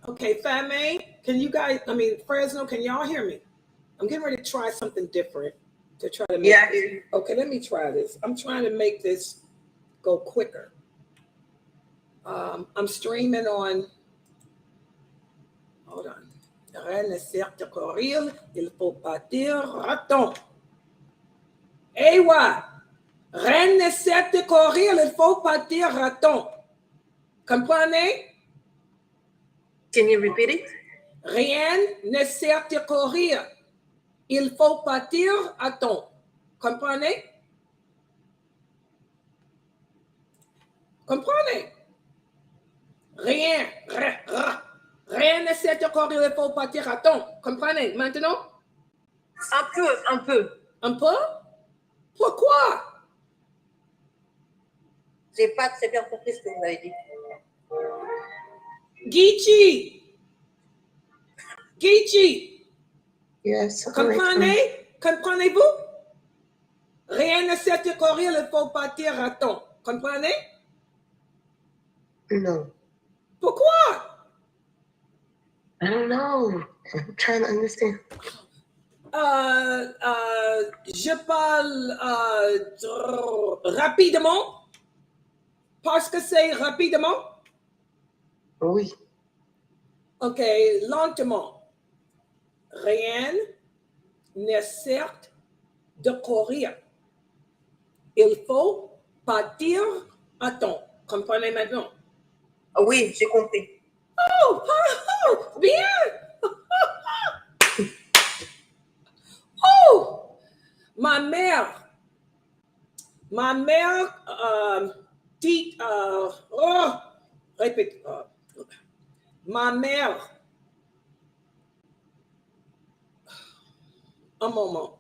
Okay, Fame, can you guys, Fresno, can y'all hear me? I'm getting ready to try something different to try to make Yeah, I hear you. Okay, let me try this. I'm trying to make this go quicker. I'm streaming on, hold on. Rien ne sert de courir, il faut partir, raton. Ewa, rien ne sert de courir, il faut partir, raton. Comprenez? Can you repeat it? Rien ne sert de courir, il faut partir, raton. Comprenez? Comprenez? Rien, rien ne sert de courir, il faut partir, raton. Comprenez? Maintenant? Un peu, un peu. Un peu? Pourquoi? J'ai pas très bien compris ce que vous avez dit. Gichi. Yes. Comprenez-vous? Rien ne sert de courir, il faut partir, raton. Comprenez? No. Pourquoi? I don't know. I'm trying to understand. Je parle rapidement parce que c'est rapidement. Oui. Ok, lentement. Rien ne sert de courir. Il faut partir à temps. Comprenez maintenant? Oui, j'ai compris. Oh, bien. Oh, ma mère dit, répète, ma mère, un moment,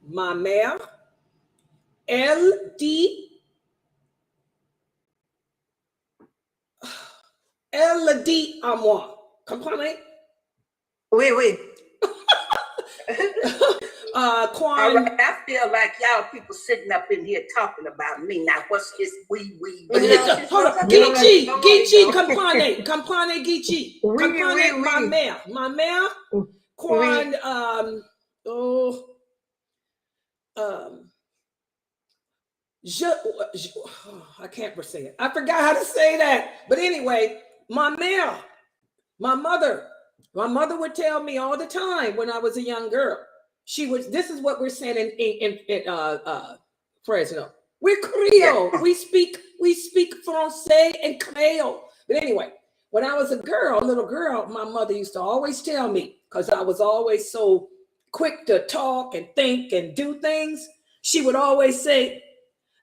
ma mère, elle dit à moi, comprenez? Oui, oui. Quand All right, I feel like y'all people sitting up in here talking about me. Now, what's this we? Hold on, Gichi, comprenez, Gichi, comprenez, ma mère, quand, I can't say it. I forgot how to say that. But anyway, my mother would tell me all the time when I was a young girl. This is what we're saying in Fresno. We're Creole. Yeah. We speak Francais and Creole. But anyway, when I was a little girl, my mother used to always tell me, because I was always so quick to talk and think and do things, she would always say,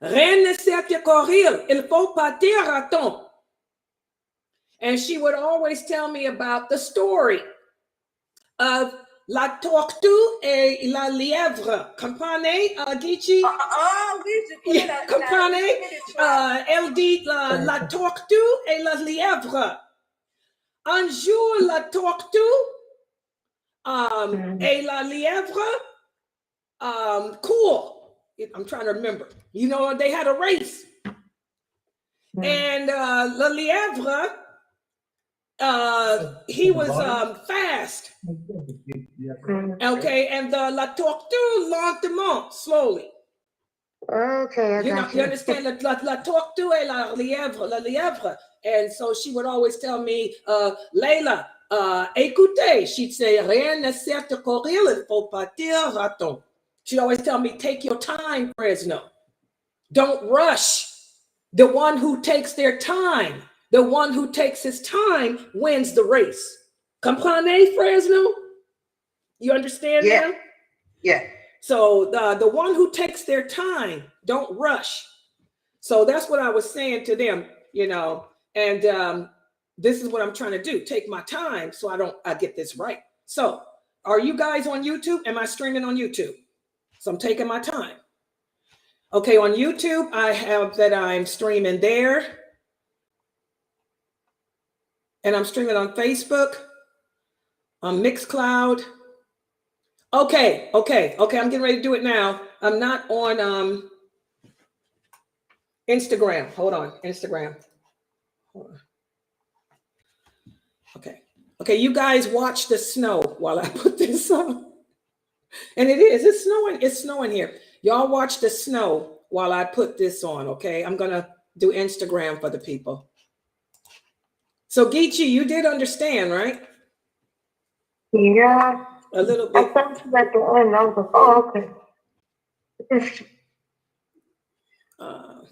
rien ne sert de courir, il faut partir à temps. And she would always tell me about the story of la tortue et la lièvre. Comprenez, Gichi? Oui, comprenez? Elle dit la tortue et la lièvre. Un jour, la tortue et la lièvre courent. I'm trying to remember. You know, they had a race. And la lièvre, he was fast. Okay, and la tortue lentement, slowly. Okay, you understand? La tortue et la lièvre. And so she would always tell me, Layla, écoutez, she'd say, rien ne sert de courir, il faut partir, raton. She'd always tell me, take your time, Fresno. Don't rush. The one who takes their time, the one who takes his time wins the race. Comprenez, Fresno? You understand now? Yeah. So the one who takes their time, don't rush. So that's what I was saying to them, you know, and this is what I'm trying to do. Take my time so I get this right. So are you guys on YouTube? Am I streaming on YouTube? So I'm taking my time. Okay, on YouTube, I have that I'm streaming there. And I'm streaming on Facebook, on Mixcloud. Okay, I'm getting ready to do it now. I'm not on Instagram. Hold on, Instagram. Hold on. Okay. Okay, you guys watch the snow while I put this on. And it's snowing. It's snowing here. Y'all watch the snow while I put this on, okay? I'm going to do Instagram for the people. So, Geechee, you did understand, right? Yeah. A little I bit. thought you at the end. I was like, oh, okay.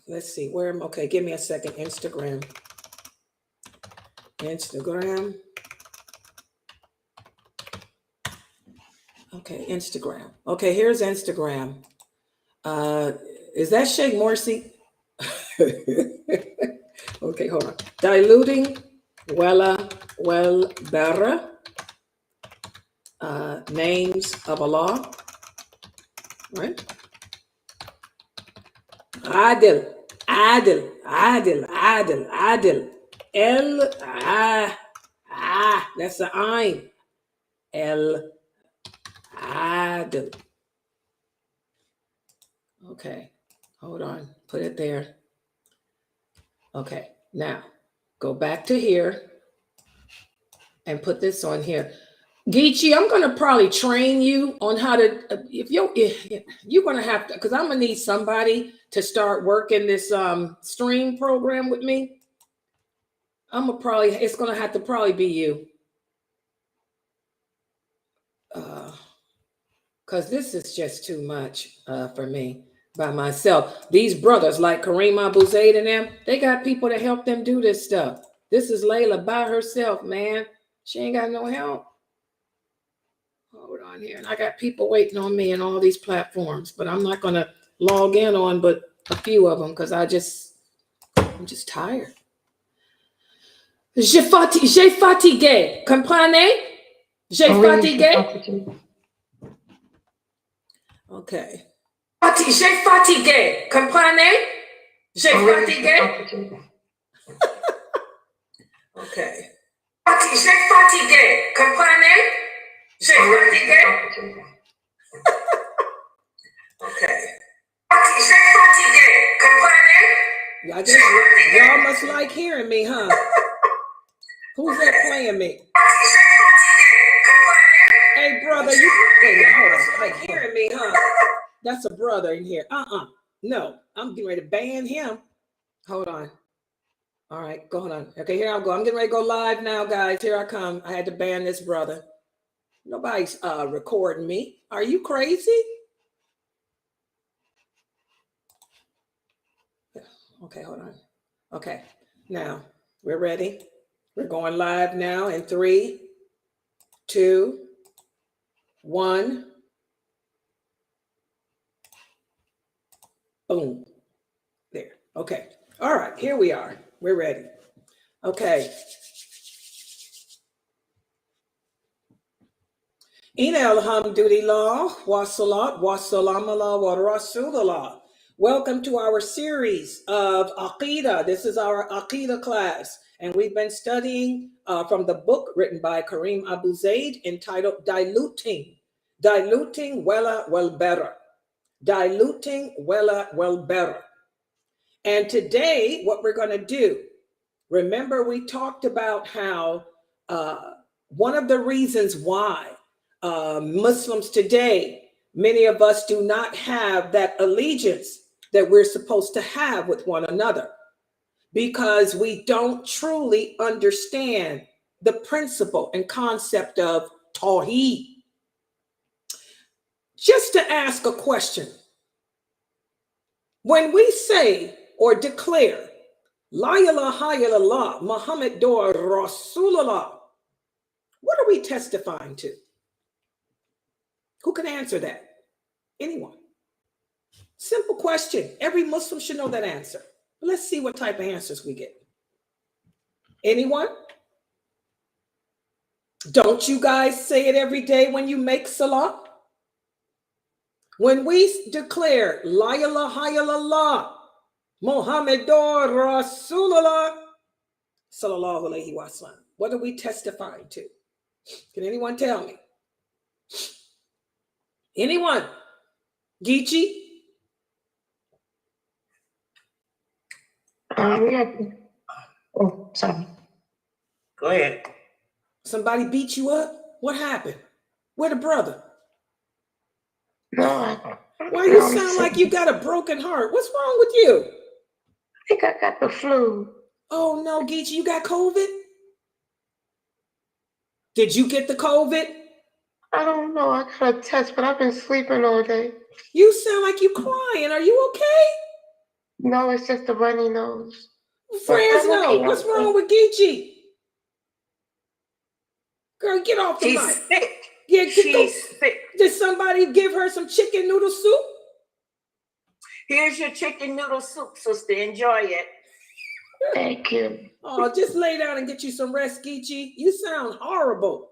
Let's see. Where am okay, give me a second. Instagram. Okay, Instagram. Okay, here's Instagram. Is that Sheikh Morsi? Okay, hold on. Diluting well better names of Allah, right? Adil. That's the Ain. Adil. Okay, hold on. Put it there. Okay, now go back to here and put this on here. Geechee, I'm gonna probably train you on how to. If you're gonna have to, because I'm gonna need somebody to start working this stream program with me. It's gonna have to probably be you, because this is just too much for me by myself. These brothers like Kareem Abu Zaid and them, they got people to help them do this stuff. This is Layla by herself, man. She ain't got no help. Hold on here. And I got people waiting on me in all these platforms, but I'm not going to log in on but a few of them because I'm just tired. J'ai fatigué. Comprenez? J'ai fatigué. Okay. J'ai fatigué. Comprenez? J'ai fatigué. Okay. J'ai fatigué. Comprenez? J'ai fatigué. Okay. J'ai fatigué. Comprenez? Y'all must like hearing me, huh? Who's that playing me? Hey, brother, you hold on. Like hearing me, huh? That's a brother in here. No, I'm getting ready to ban him. Hold on. All right, go on. Okay, here I go. I'm getting ready to go live now, guys. Here I come. I had to ban this brother. Nobody's recording me. Are you crazy? Okay, hold on. Okay, now we're ready. We're going live now in 3, 2, 1. Boom. There. Okay. All right, here we are. We're ready. Okay. Inna alhamdulillah wa salat wa salam ala wa rasulullah. Welcome to our series of Aqidah. This is our Aqidah class, and we've been studying from the book written by Kareem Abu Zaid entitled Diluting Wella Well Better. Diluting Wella Well Better. And today, what we're going to do, remember we talked about how one of the reasons why Muslims today, many of us do not have that allegiance that we're supposed to have with one another, because we don't truly understand the principle and concept of Tawheed. Just to ask a question, when we say or declare La ilaha illallah Muhammadur Rasulullah, what are we testifying to? Who can answer that? Anyone? Simple question. Every Muslim should know that answer. Let's see what type of answers we get. Anyone? Don't you guys say it every day when you make salah? When we declare La ilaha illallah Muhammadur Rasulullah sallallahu alaihi wasallam, what are we testifying to? Can anyone tell me? Anyone? Geechee? Oh, sorry. Go ahead. Somebody beat you up? What happened? Where the brother? No, Why you sound like you got a broken heart? What's wrong with you? I think I got the flu. Oh no, Geechee, you got COVID? Did you get the COVID? I don't know. I got a test, but I've been sleeping all day. You sound like you crying. Are you okay? No, it's just a runny nose. Fresno, okay, what's wrong with Geechee? Girl, get off the She's mic. sick. Yeah, She's sick. Did somebody give her some chicken noodle soup? Here's your chicken noodle soup, sister. Enjoy it. Thank you. Oh, just lay down and get you some rest, Geechee. You sound horrible.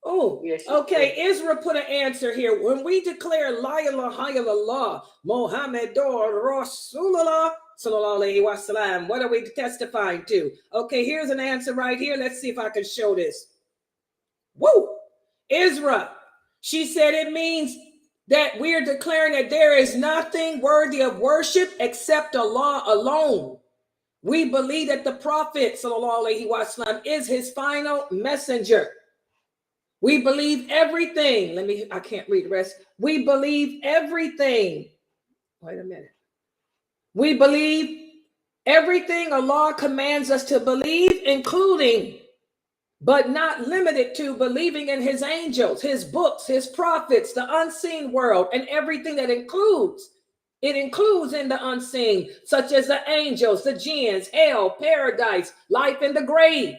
Oh, Yes, okay. Israel put an answer here. When we declare La ilaha illallah, Muhammadur Rasulullah, sallallahu alaihi wasallam, what are we testifying to? Okay, here's an answer right here. Let's see if I can show this. Woo! Israel, she said it means that we are declaring that there is nothing worthy of worship except Allah alone. We believe that the Prophet sallallahu alaihi wasallam is his final messenger. We believe everything. I can't read the rest. We believe everything. Wait a minute. We believe everything Allah commands us to believe, including, but not limited to, believing in his angels, his books, his prophets, the unseen world, and everything that includes. It includes in the unseen, such as the angels, the jinns, hell, paradise, life in the grave.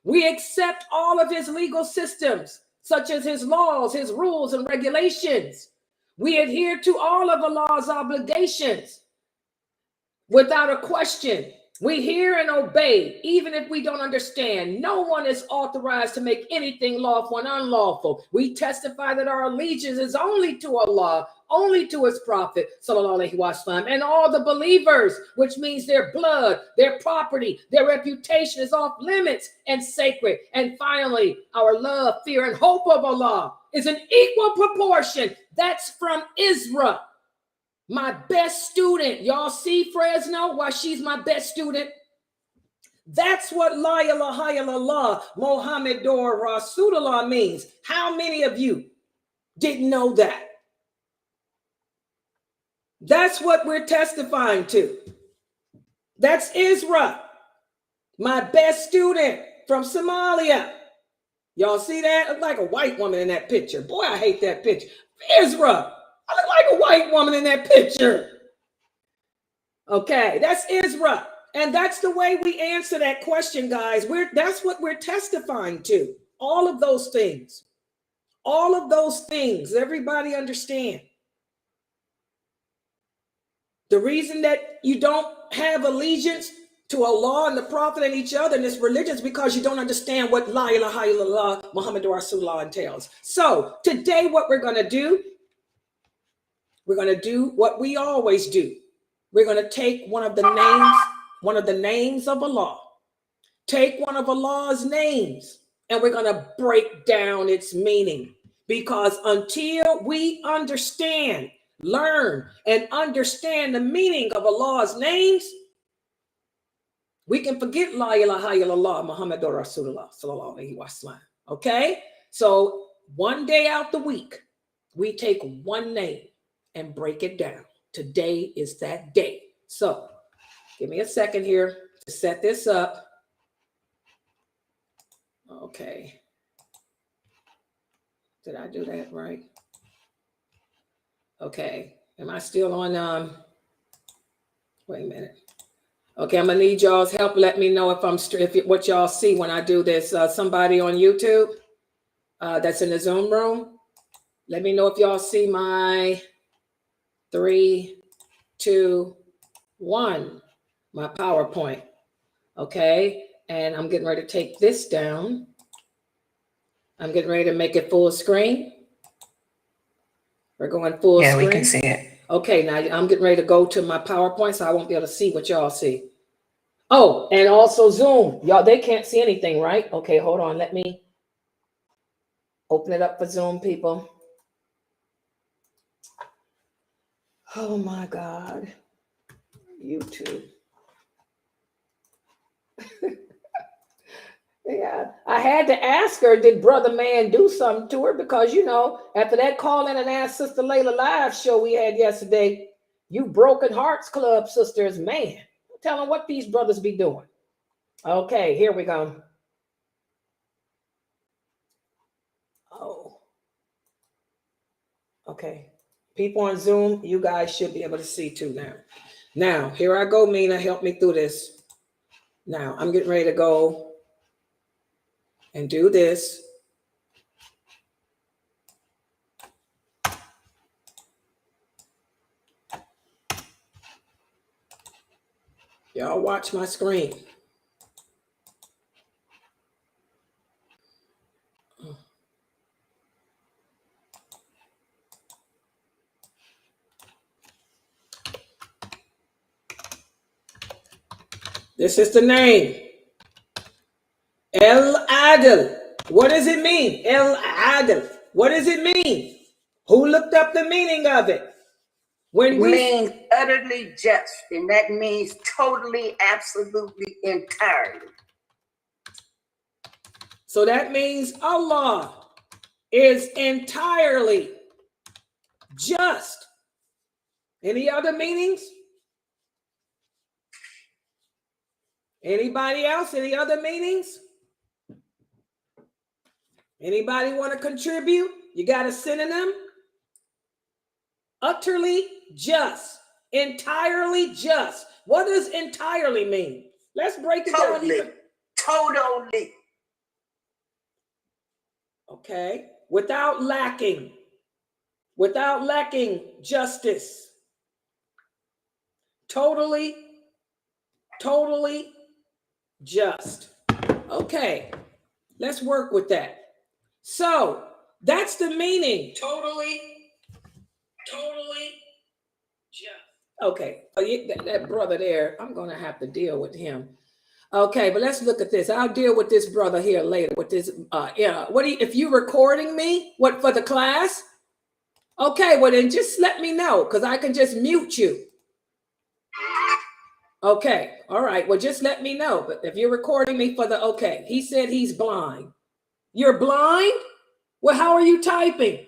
We accept all of his legal systems, such as his laws, his rules, and regulations. We adhere to all of Allah's obligations without a question. We hear and obey, even if we don't understand. No one is authorized to make anything lawful and unlawful. We testify that our allegiance is only to Allah, only to his prophet, sallallahu alaihi wasallam, and all the believers, which means their blood, their property, their reputation is off limits and sacred. And finally, our love, fear, and hope of Allah is an equal proportion. That's from Israel. My best student. Y'all see Fresno, why she's my best student? That's what La ilaha illallah Muhammadur Rasulullah means. How many of you didn't know that? That's what we're testifying to. That's Israel, my best student from Somalia. Y'all see that? I look like a white woman in that picture. Boy, I hate that picture. Israel, I look like a white woman in that picture. Okay, that's Israel. And that's the way we answer that question, guys. That's what we're testifying to. All of those things. All of those things. Everybody understand. The reason that you don't have allegiance to Allah and the Prophet and each other in this religion is because you don't understand what La ilaha illallah Muhammadur Rasulullah entails. So today what we're going to do what we always do. We're going to take one of the names of Allah. Take one of Allah's names and we're going to break down its meaning. Because until we understand, learn, and understand the meaning of Allah's names, we can forget La ilaha illallah Muhammadur Rasulullah sallallahu alaihi wasallam. Okay? So one day out the week, we take one name and break it down. Today is that day. So give me a second here to set this up. Okay. Did I do that right? Okay. Am I still on? Wait a minute. Okay, I'm gonna need y'all's help. Let me know if what y'all see when I do this. Somebody on YouTube that's in the Zoom room. Let me know if y'all see my 3, 2, 1, my PowerPoint. Okay, and I'm getting ready to take this down. I'm getting ready to make it full screen. We're going full screen. Yeah, we can see it. Okay, now I'm getting ready to go to my PowerPoint, so I won't be able to see what y'all see. Oh, and also Zoom. Y'all, they can't see anything, right? Okay, hold on. Let me open it up for Zoom, people. Oh my God. YouTube. Yeah, I had to ask her, did Brother Man do something to her? Because, you know, after that call in and ask Sister Layla live show we had yesterday, you Broken Hearts Club sisters, man, tell them what these brothers be doing. Okay, here we go. Oh, okay. People on Zoom, you guys should be able to see too now. Now, here I go, Mina, help me through this. Now, I'm getting ready to go and do this. Y'all watch my screen. This is the name. El Adel. What does it mean? El Adel. What does it mean? Who looked up the meaning of it? It means utterly just, and that means totally, absolutely, entirely. So that means Allah is entirely just. Any other meanings? Anybody else? Any other meanings? Anybody want to contribute? You got a synonym? Utterly just. Entirely just. What does entirely mean? Let's break it down here. Totally. Okay. Without lacking. Without lacking justice. Totally just. Okay. Let's work with that. So that's the meaning. Totally just. Okay. Oh, yeah, that brother there, I'm going to have to deal with him. Okay, but let's look at this. I'll deal with this brother here later. With this, if you recording me, what for the class? Okay, well then just let me know because I can just mute you. Okay, all right. Well, just let me know. But if you're recording me for the okay, he said he's blind. You're blind? Well, how are you typing?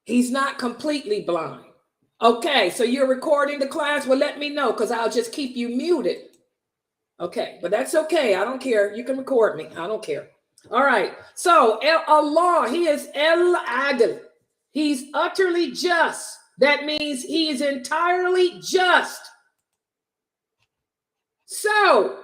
He's not completely blind. Okay, so you're recording the class? Well, let me know because I'll just keep you muted. Okay, but that's okay. I don't care. You can record me. I don't care. All right. So Allah, he is El Adil. He's utterly just. That means he is entirely just. So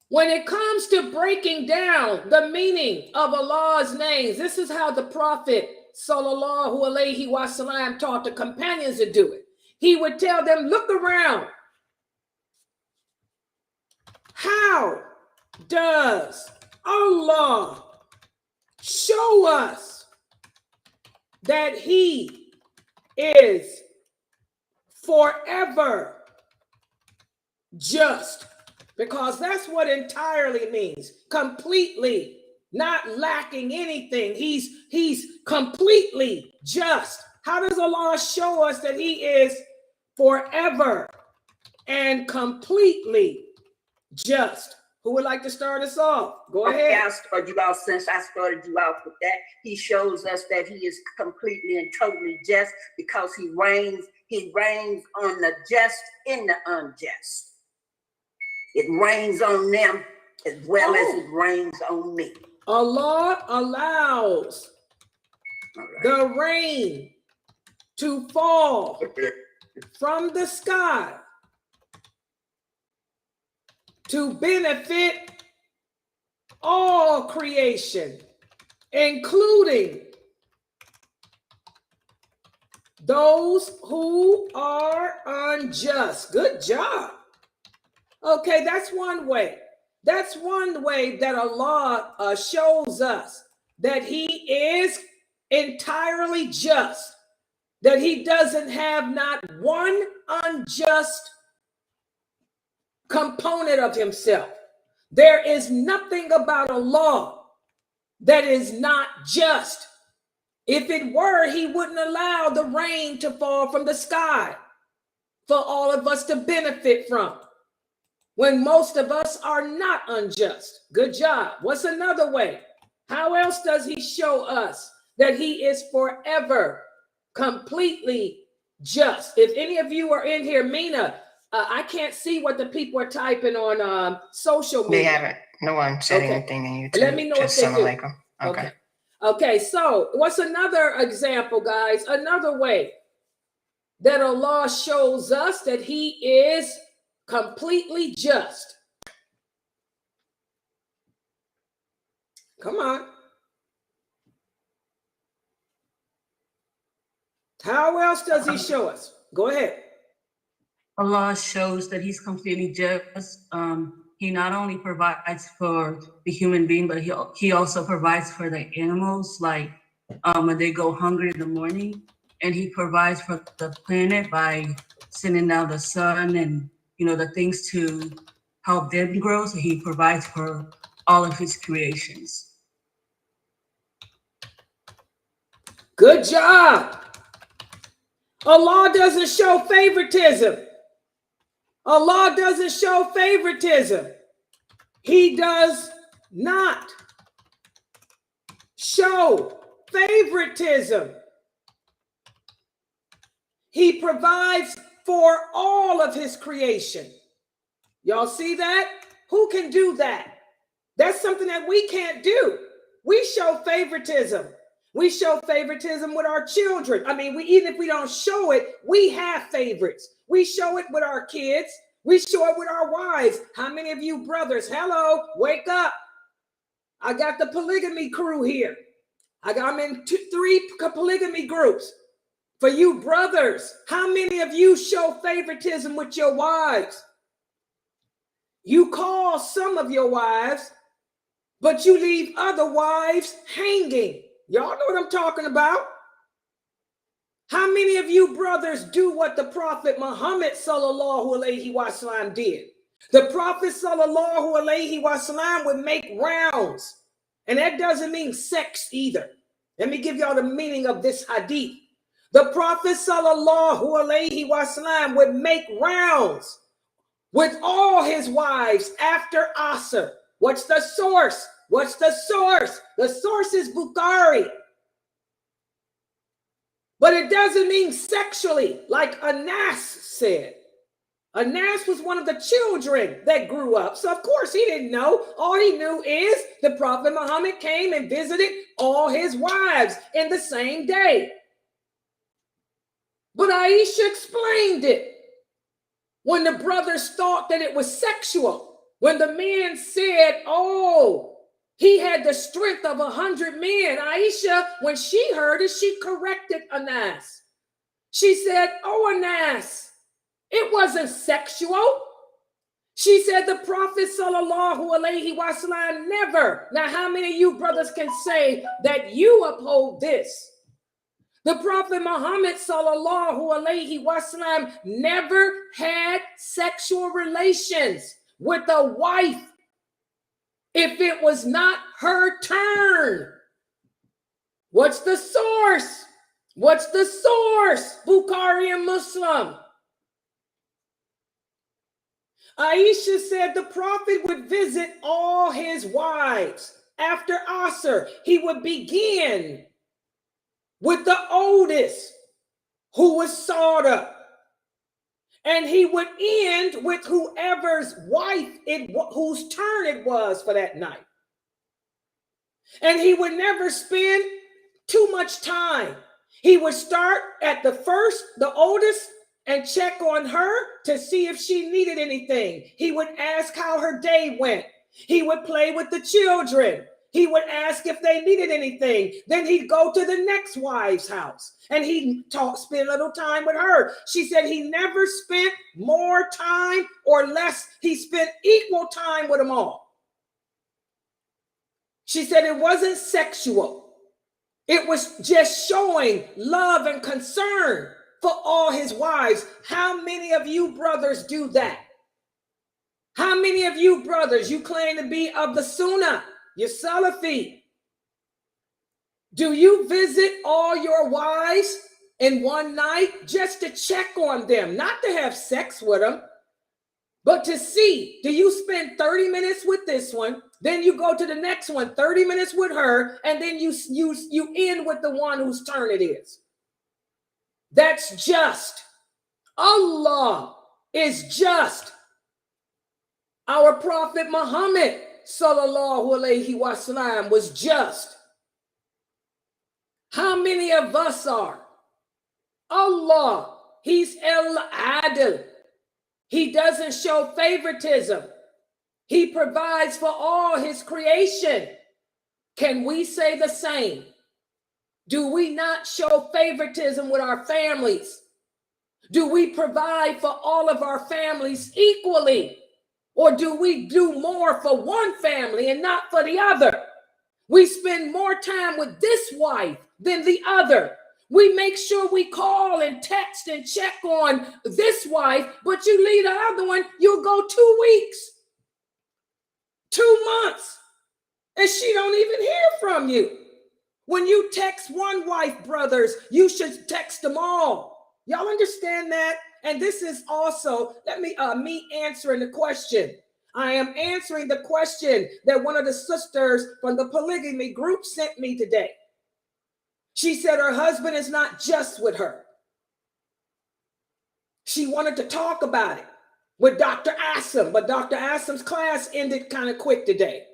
when it comes to breaking down the meaning of Allah's names, this is how the Prophet Sallallahu Alaihi Wasallam taught the companions to do it. He would tell them, look around. How does Allah show us that he is forever just? Because that's what entirely means. Completely, not lacking anything. He's completely just. How does Allah show us that he is forever and completely just? Who would like to start us off? Go ahead. I'll start you off since I started you off with that. He shows us that he is completely and totally just because he reigns on the just and the unjust. It rains on them as well as it rains on me. Allah allows the rain to fall from the sky to benefit all creation, including those who are unjust. Good job. Okay, that's one way. That's one way that Allah shows us that he is entirely just, that he doesn't have not one unjust component of himself. There is nothing about Allah that is not just. If it were, he wouldn't allow the rain to fall from the sky for all of us to benefit from. when most of us are not unjust. Good job. What's another way? How else does he show us that he is forever completely just? If any of you are in here, Mina, I can't see what the people are typing on social media. They haven't. No one said anything in YouTube. Let me know if they do. Alaikum. Okay. Okay, so what's another example, guys? Another way that Allah shows us that he is completely just. Come on. How else does he show us? Go ahead. Allah shows that he's completely just. He not only provides for the human being, but he also provides for the animals, like when they go hungry in the morning, and he provides for the planet by sending down the sun and the things to help them grow. So he provides for all of his creations. Good job. Allah doesn't show favoritism. Allah doesn't show favoritism. He does not show favoritism. He provides for all of his creation. Y'all see that? Who can do that? That's something that we can't do. We show favoritism. We show favoritism with our children. I mean, even if we don't show it, we have favorites. We show it with our kids. We show it with our wives. How many of you brothers, hello, wake up. I got the polygamy crew here. I'm in 3 polygamy groups. For you brothers, how many of you show favoritism with your wives? You call some of your wives, but you leave other wives hanging. Y'all know what I'm talking about. How many of you brothers do what the Prophet Muhammad sallallahu alaihi wasallam did? The Prophet sallallahu alaihi wasallam would make rounds. And that doesn't mean sex either. Let me give y'all the meaning of this hadith. The Prophet sallallahu alaihi wasallam would make rounds with all his wives after Asr. What's the source? What's the source? The source is Bukhari. But it doesn't mean sexually, like Anas said. Anas was one of the children that grew up. So of course he didn't know. All he knew is the Prophet Muhammad came and visited all his wives in the same day. But Aisha explained it. When the brothers thought that it was sexual, when the man said, oh, he had the strength of 100 men. Aisha, when she heard it, she corrected Anas. She said, oh, Anas, it wasn't sexual. She said the Prophet sallallahu alaihi wasallam never. Now, how many of you brothers can say that you uphold this? The Prophet Muhammad sallallahu alaihi wasallam never had sexual relations with a wife if it was not her turn. What's the source? What's the source? Bukhari and Muslim. Aisha said the Prophet would visit all his wives. After Asr, he would begin with the oldest, who was Sauda. And he would end with whoever's wife, whose turn it was for that night. And he would never spend too much time. He would start at the first, the oldest, and check on her to see if she needed anything. He would ask how her day went. He would play with the children. He would ask if they needed anything. Then he'd go to the next wife's house and he'd spend a little time with her. She said he never spent more time or less. He spent equal time with them all. She said it wasn't sexual. It was just showing love and concern for all his wives. How many of you brothers do that? How many of you brothers, you claim to be of the Sunnah? You're Salafi. Do you visit all your wives in one night just to check on them, not to have sex with them? But to see, do you spend 30 minutes with this one, then you go to the next one, 30 minutes with her, and then you end with the one whose turn it is. That's just. Allah is just. Our Prophet Muhammad sallallahu alaihi wasallam was just. How many of us are? Allah, he's al-adil. He doesn't show favoritism. He provides for all his creation. Can we say the same? Do we not show favoritism with our families? Do we provide for all of our families equally? Or do we do more for one family and not for the other? We spend more time with this wife than the other. We make sure we call and text and check on this wife, but you leave the other one, you'll go 2 weeks, 2 months, and she don't even hear from you. When you text one wife, brothers, you should text them all. Y'all understand that? And this is also, me answering the question. I am answering the question that one of the sisters from the polygamy group sent me today. She said her husband is not just with her. She wanted to talk about it with Dr. Assam, but Dr. Assam's class ended kind of quick today.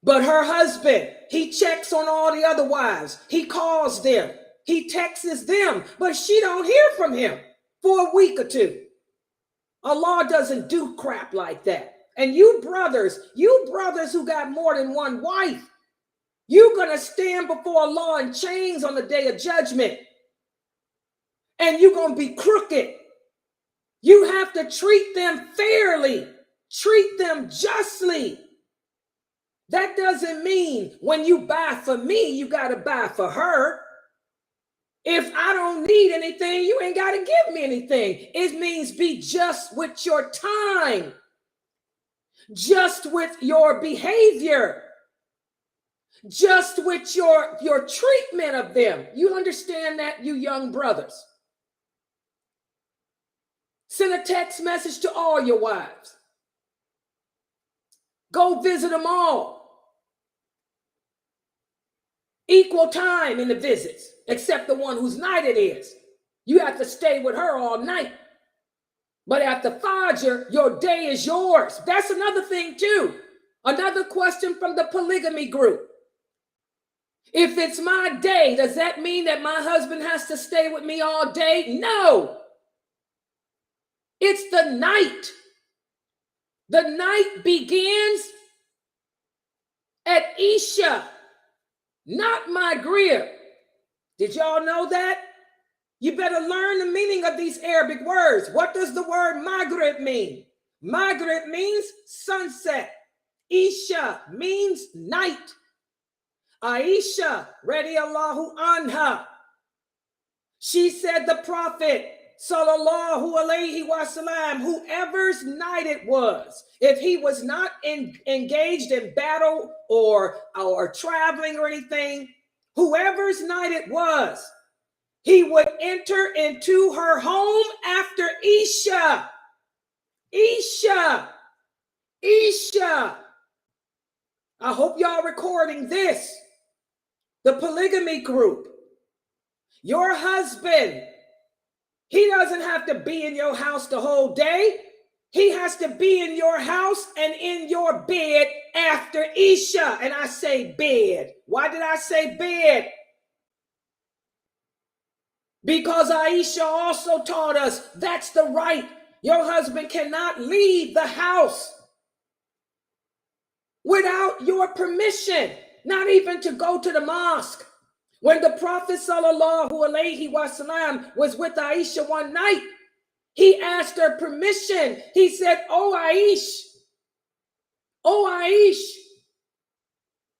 But her husband, he checks on all the other wives. He calls them. He texts them, but she don't hear from him for a week or 2. Allah doesn't do crap like that. And you brothers who got more than one wife, you're going to stand before Allah in chains on the day of judgment. And you're going to be crooked. You have to treat them fairly. Treat them justly. That doesn't mean when you buy for me, you got to buy for her. If I don't need anything, you ain't got to give me anything. It means be just with your time. Just with your behavior. Just with your treatment of them. You understand that, you young brothers? Send a text message to all your wives. Go visit them all. Equal time in the visits, except the one whose night it is. You have to stay with her all night. But at the Fajr, your day is yours. That's another thing too. Another question from the polygamy group. If it's my day, does that mean that my husband has to stay with me all day? No. It's the night. The night begins at Isha, not Maghrib. Did y'all know that? You better learn the meaning of these Arabic words. What does the word Maghrib mean? Maghrib means sunset. Isha means night. Aisha, radiyallahu anha, she said the Prophet, sallallahu alayhi wasallam, whoever's night it was, if he was not engaged in battle or traveling or anything, whoever's night it was, he would enter into her home after Isha. Isha. Isha. I hope y'all recording this. The polygamy group. Your husband, he doesn't have to be in your house the whole day. He has to be in your house and in your bed after Isha. And I say bed. Why did I say bed? Because Aisha also taught us that's the right. Your husband cannot leave the house without your permission, not even to go to the mosque. When the Prophet sallallahu alaihi wasallam was with Aisha one night, he asked her permission. He said, oh Aish,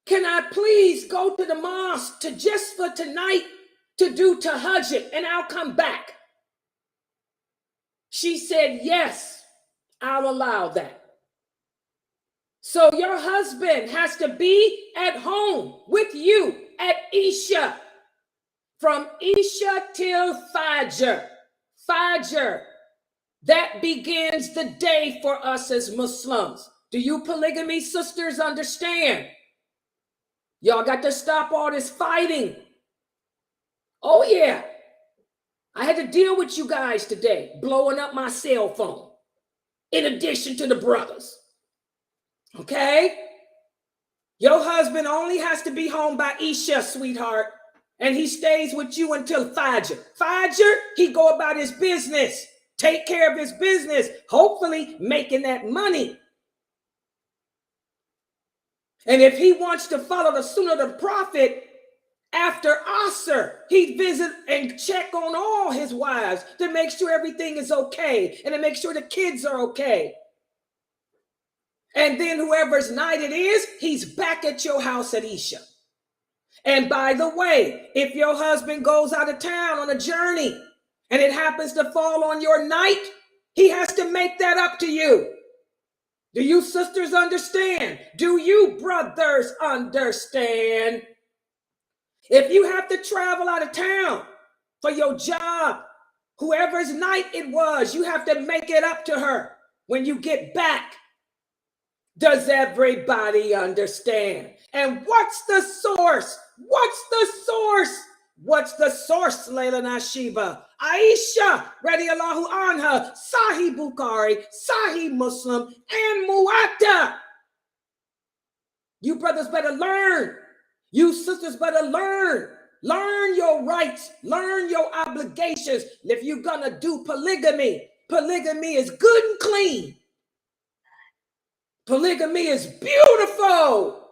can I please go to the mosque to just for tonight to do tahajjud and I'll come back? She said, yes, I'll allow that. So your husband has to be at home with you at Isha. From Isha till Fajr. Fajr. That begins the day for us as Muslims. Do you polygamy sisters understand? Y'all got to stop all this fighting. Oh yeah. I had to deal with you guys today, blowing up my cell phone, in addition to the brothers. Okay? Your husband only has to be home by Isha, sweetheart, and he stays with you until Fajr. Fajr, he go about his business, take care of his business, hopefully making that money. And if he wants to follow the Sunnah of the Prophet, after Asr, he'd visit and check on all his wives to make sure everything is okay and to make sure the kids are okay. And then whoever's night it is, he's back at your house at Isha. And by the way, if your husband goes out of town on a journey and it happens to fall on your night, he has to make that up to you. Do you sisters understand? Do you brothers understand? If you have to travel out of town for your job, whoever's night it was, you have to make it up to her when you get back. Does everybody understand? And what's the source? What's the source? What's the source, lailanasheeba? Aisha, radiallahu anha, Sahih Bukhari, Sahih Muslim, and Muwatta. You brothers better learn. You sisters better learn. Learn your rights. Learn your obligations. If you're gonna do polygamy, polygamy is good and clean. Polygamy is beautiful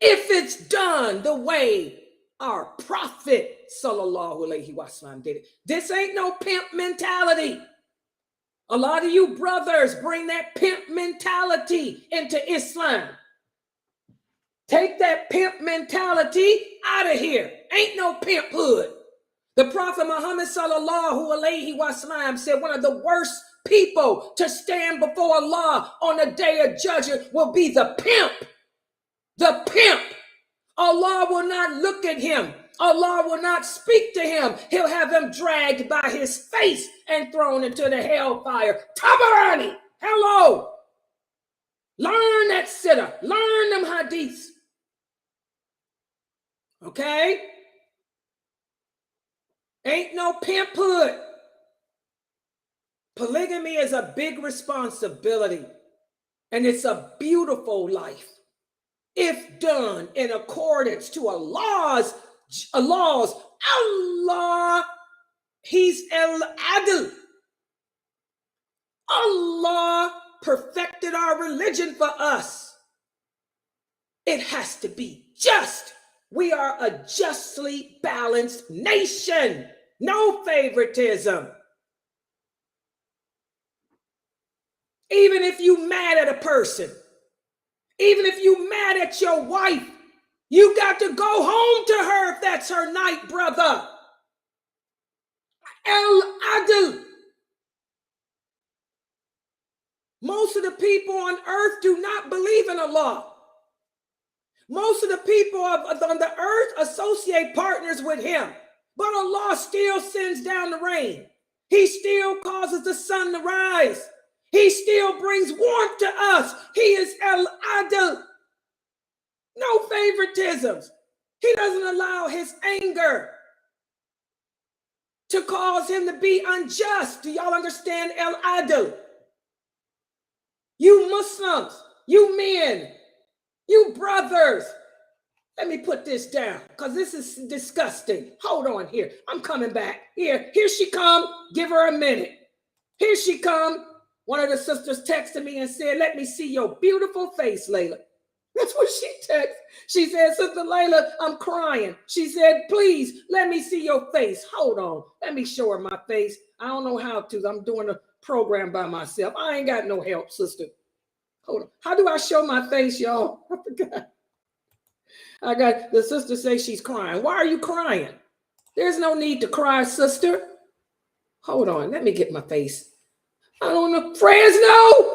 if it's done the way our Prophet sallallahu alaihi wasallam did it. This ain't no pimp mentality. A lot of you brothers bring that pimp mentality into Islam. Take that pimp mentality out of here. Ain't no pimphood. The Prophet Muhammad sallallahu alaihi wasallam said one of the worst people to stand before Allah on the day of judgment will be the pimp. The pimp. Allah will not look at him. Allah will not speak to him. He'll have him dragged by his face and thrown into the hellfire. Tabarani. Hello. Learn that sitter. Learn them hadiths. Okay? Ain't no pimphood. Polygamy is a big responsibility, and it's a beautiful life if done in accordance to Allah's laws. Allah, He's al-Adl. Allah perfected our religion for us. It has to be just. We are a justly balanced nation. No favoritism. Even if you mad at a person, even if you mad at your wife, you got to go home to her if that's her night, brother. Al-Adl. Most of the people on earth do not believe in Allah. Most of the people on the earth associate partners with him, but Allah still sends down the rain. He still causes the sun to rise. He still brings warmth to us. He is al-Adl. No favoritisms. He doesn't allow his anger to cause him to be unjust. Do y'all understand al-Adl? You Muslims, you men, you brothers, let me put this down because this is disgusting. Hold on here. I'm coming back. Here she come. Give her a minute. Here she come. One of the sisters texted me and said, let me see your beautiful face, Layla. That's what she texted. She said, Sister Layla, I'm crying. She said, please, let me see your face. Hold on. Let me show her my face. I don't know how to. I'm doing a program by myself. I ain't got no help, sister. Hold on. How do I show my face, y'all? I forgot. I got the sister say she's crying. Why are you crying? There's no need to cry, sister. Hold on. Let me get my face. I don't know. Fresno.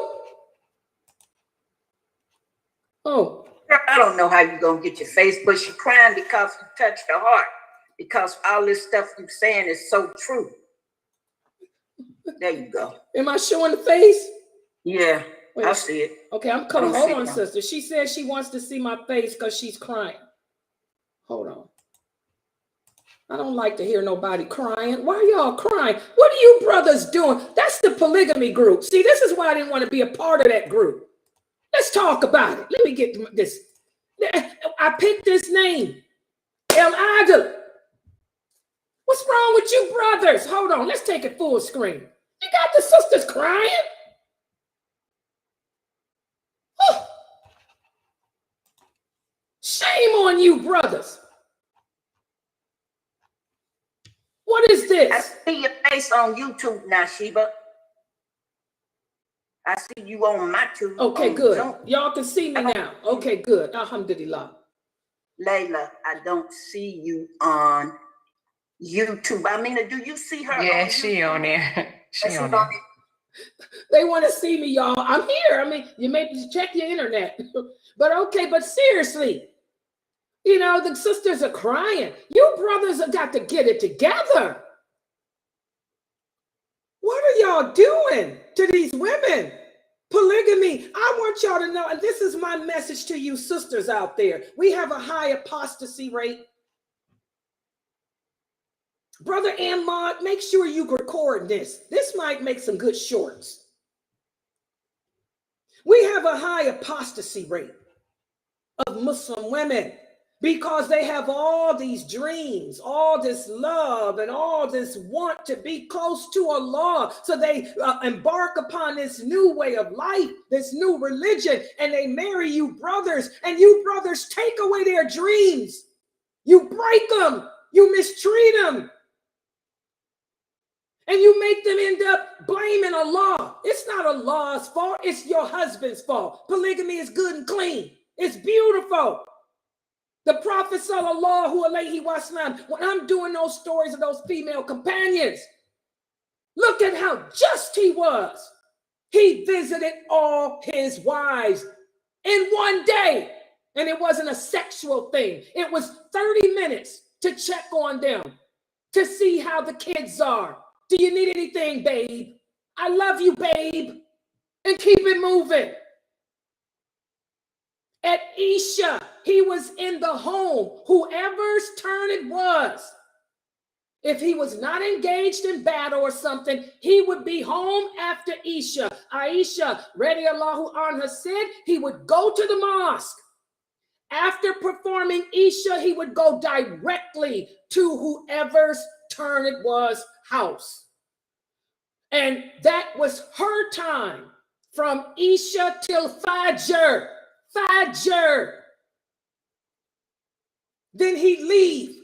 Oh. I don't know how you're going to get your face, but she's crying because you touched her heart. Because all this stuff you're saying is so true. There you go. Am I showing the face? Yeah, Wait. I see it. Okay, I'm I coming. don't Hold see on, them. sister. She says she wants to see my face because she's crying. Hold on. I don't like to hear nobody crying. Why are y'all crying? What are you brothers doing? That's the polygamy group. See, this is why I didn't want to be a part of that group. Let's talk about it. Let me get this. I picked this name. El Adel. What's wrong with you brothers? Hold on. Let's take it full screen. You got the sisters crying? Oh. Shame on you brothers. What is I this? see your face on YouTube now, Sheba. I see you on my tube. Okay, good. Zoom. Y'all can see me now. Okay, good. Alhamdulillah. Layla, I don't see you on YouTube. I mean, do you see her? Yeah, on she YouTube? on there. She She's on there. They want to see me, y'all. I'm here. I mean, you may check your internet. But okay, but seriously, you know, the sisters are crying. You brothers have got to get it together. What are y'all doing to these women? Polygamy. I want y'all to know, and this is my message to you sisters out there. We have a high apostasy rate. Brother Ahmad, make sure you record this. This might make some good shorts. We have a high apostasy rate of Muslim women because they have all these dreams, all this love, and all this want to be close to Allah. So they embark upon this new way of life, this new religion, and they marry you brothers, and you brothers take away their dreams. You break them, you mistreat them, and you make them end up blaming Allah. It's not Allah's fault, it's your husband's fault. Polygamy is good and clean. It's beautiful. The Prophet sallallahu alaihi wasallam, when I'm doing those stories of those female companions, look at how just he was. He visited all his wives in one day. And it wasn't a sexual thing. It was 30 minutes to check on them, to see how the kids are. Do you need anything, babe? I love you, babe. And keep it moving. At Isha, he was in the home, whoever's turn it was. If he was not engaged in battle or something, he would be home after Isha. Aisha, radiallahu anha, said he would go to the mosque. After performing Isha, he would go directly to whoever's turn it was house. And that was her time from Isha till Fajr. Fajr. Then he'd leave.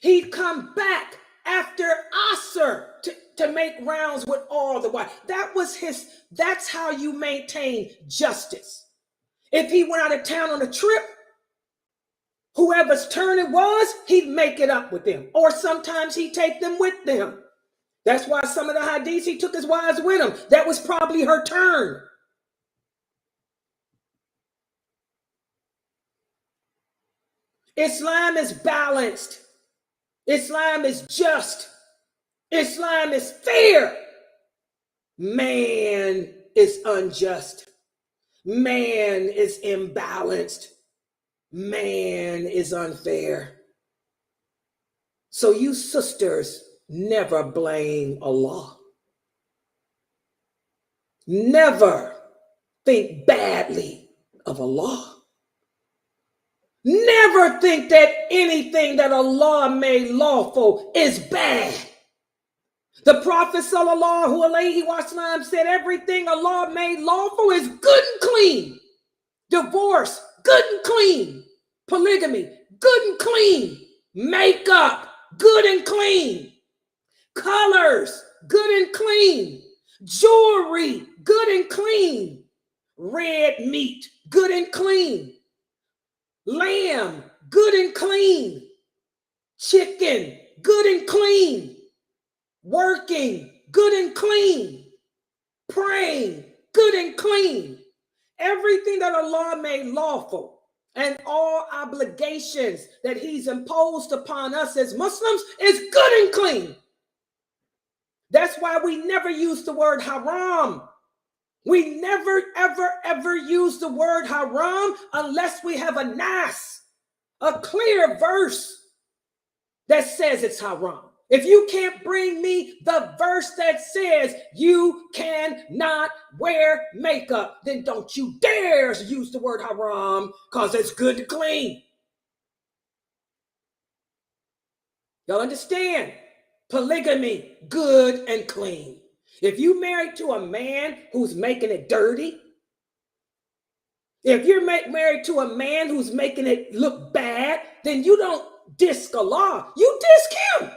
He'd come back after Asr to make rounds with all the wives. That's how you maintain justice. If he went out of town on a trip, whoever's turn it was, he'd make it up with them. Or sometimes he'd take them with them. That's why some of the hadiths, he took his wives with him. That was probably her turn. Islam is balanced. Islam is just. Islam is fair. Man is unjust. Man is imbalanced. Man is unfair. So you sisters never blame Allah. Never think badly of Allah. Never think that anything that Allah made lawful is bad. The Prophet sallallahu alaihi wasallam said everything Allah made lawful is good and clean. Divorce, good and clean. Polygamy, good and clean. Makeup, good and clean. Colors, good and clean. Jewelry, good and clean. Red meat, good and clean. Lamb, good and clean. Chicken, good and clean. Working, good and clean. Praying, good and clean. Everything that Allah made lawful and all obligations that he's imposed upon us as Muslims is good and clean. That's why we never use the word haram. We never, ever, ever use the word haram unless we have a nas, a clear verse that says it's haram. If you can't bring me the verse that says you cannot wear makeup, then don't you dare use the word haram, because it's good to clean. Y'all understand? Polygamy, good and clean. If you married to a man who's making it dirty, if you're married to a man who's making it look bad, then you don't diss Allah, you diss him.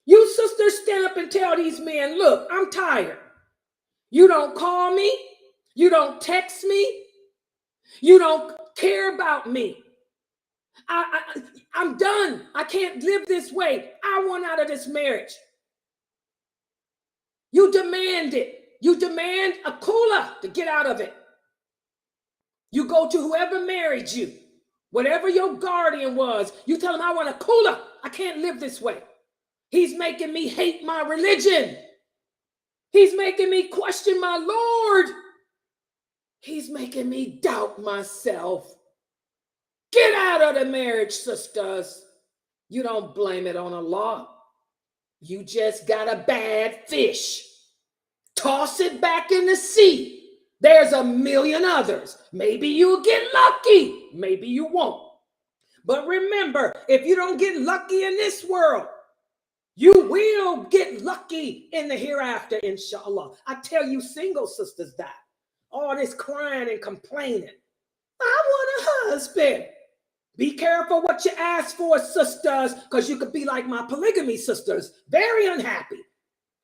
You sisters stand up and tell these men, look, I'm tired. You don't call me. You don't text me. You don't care about me. I'm done. I can't live this way. I want out of this marriage. You demand it. You demand a kula to get out of it. You go to whoever married you, whatever your guardian was, you tell him, I want a kula. I can't live this way. He's making me hate my religion. He's making me question my Lord. He's making me doubt myself. Get out of the marriage, sisters. You don't blame it on Allah. You just got a bad fish. Toss it back in the sea. There's a million others. Maybe you'll get lucky. Maybe you won't. But remember, if you don't get lucky in this world, you will get lucky in the hereafter, inshallah. I tell you, single sisters that. All this crying and complaining. I want a husband. Be careful what you ask for, sisters, because you could be like my polygamy sisters, very unhappy,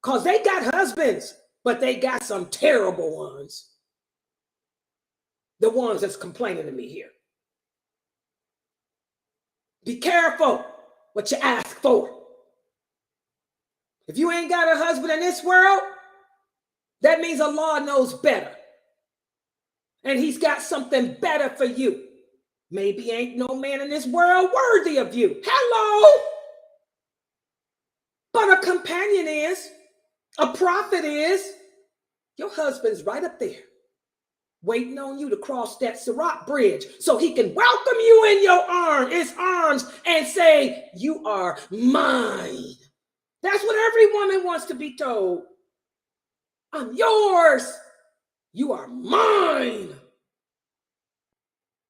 because they got husbands, but they got some terrible ones. The ones that's complaining to me here. Be careful what you ask for. If you ain't got a husband in this world, that means Allah knows better. And he's got something better for you. Maybe ain't no man in this world worthy of you. Hello. But a companion is, a prophet is. Your husband's right up there, waiting on you to cross that Sirat bridge so he can welcome you in his arms and say, you are mine. That's what every woman wants to be told. I'm yours. You are mine.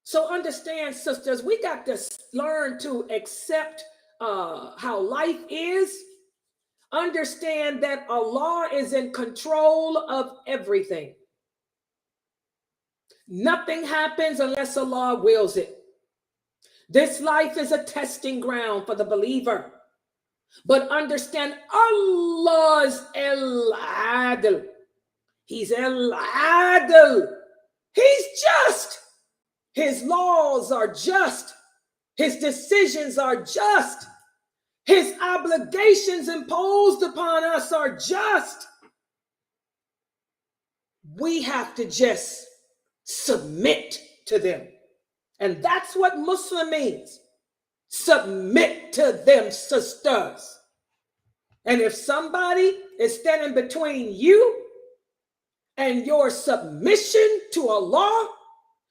So understand, sisters, we got to learn to accept how life is. Understand that Allah is in control of everything. Nothing happens unless Allah wills it. This life is a testing ground for the believer. But understand Allah's El-Adl. He's El-Adl. He's just. His laws are just. His decisions are just. His obligations imposed upon us are just. We have to just submit to them. And that's what Muslim means. Submit to them, sisters. And if somebody is standing between you and your submission to Allah,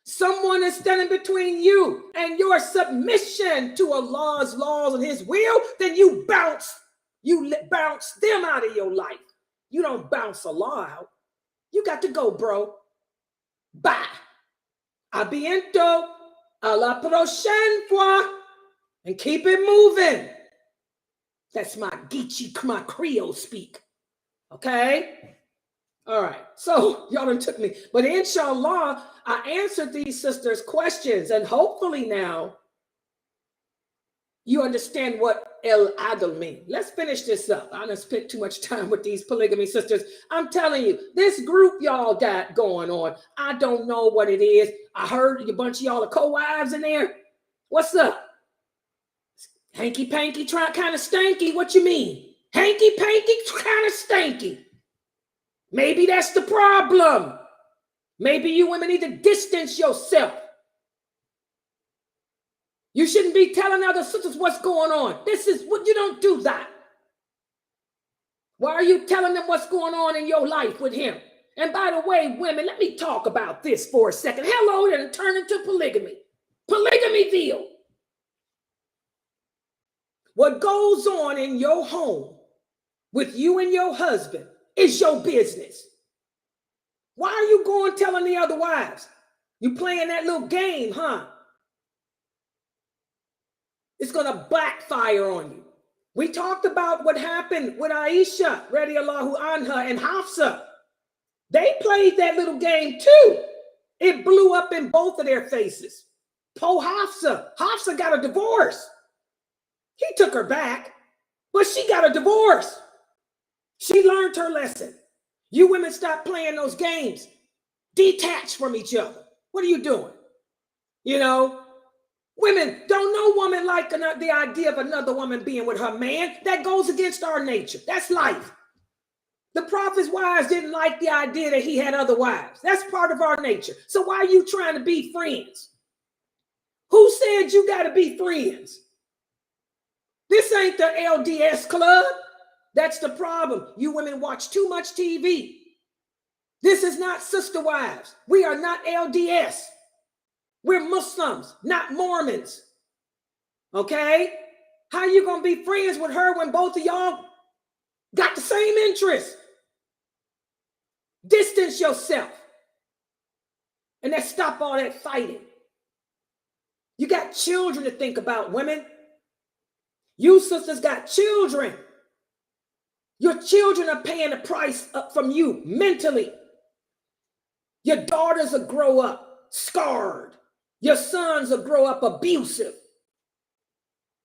someone is standing between you and your submission to Allah's laws and his will, then you bounce them out of your life. You don't bounce Allah out. You got to go, bro. Bye. A bientôt. A la prochaine fois. And keep it moving. That's my Geechee, my Creole speak. Okay? All right. So y'all done took me. But inshallah, I answered these sisters' questions. And hopefully now you understand what El-Adl means. Let's finish this up. I done spent too much time with these polygamy sisters. I'm telling you, this group y'all got going on, I don't know what it is. I heard a bunch of y'all are co-wives in there. What's up? Hanky-panky, kind of stanky. What you mean? Hanky-panky, kind of stanky. Maybe that's the problem. Maybe you women need to distance yourself. You shouldn't be telling other sisters what's going on. This is what you don't do that. Why are you telling them what's going on in your life with him? And by the way, women, let me talk about this for a second. Hello, and turn into polygamy. Polygamyville. What goes on in your home with you and your husband is your business. Why are you going telling the other wives? You playing that little game, huh? It's going to backfire on you. We talked about what happened with Aisha, radiallahu anha, and Hafsa. They played that little game too. It blew up in both of their faces. Po Hafsa. Hafsa got a divorce. He took her back, but she got a divorce. She learned her lesson. You women stop playing those games. Detach from each other. What are you doing? You know, women, don't no woman like the idea of another woman being with her man. That goes against our nature. That's life. The prophet's wives didn't like the idea that he had other wives. That's part of our nature. So why are you trying to be friends? Who said you got to be friends? This ain't the LDS club. That's the problem. You women watch too much TV. This is not sister wives. We are not LDS. We're Muslims, not Mormons. Okay? How you going to be friends with her when both of y'all got the same interests? Distance yourself. And then stop all that fighting. You got children to think about, women. You sisters got children. Your children are paying the price up from you mentally. Your daughters will grow up scarred. Your sons will grow up abusive.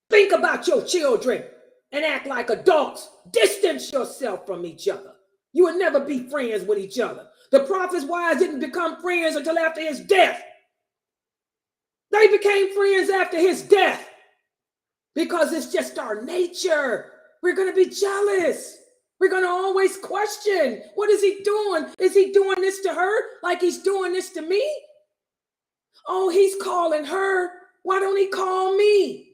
Think about your children and act like adults. Distance yourself from each other. You will never be friends with each other. The prophet's wives didn't become friends until after his death. They became friends after his death because it's just our nature. We're going to be jealous. We're going to always question, what is he doing? Is he doing this to her like he's doing this to me? Oh, he's calling her. Why don't he call me?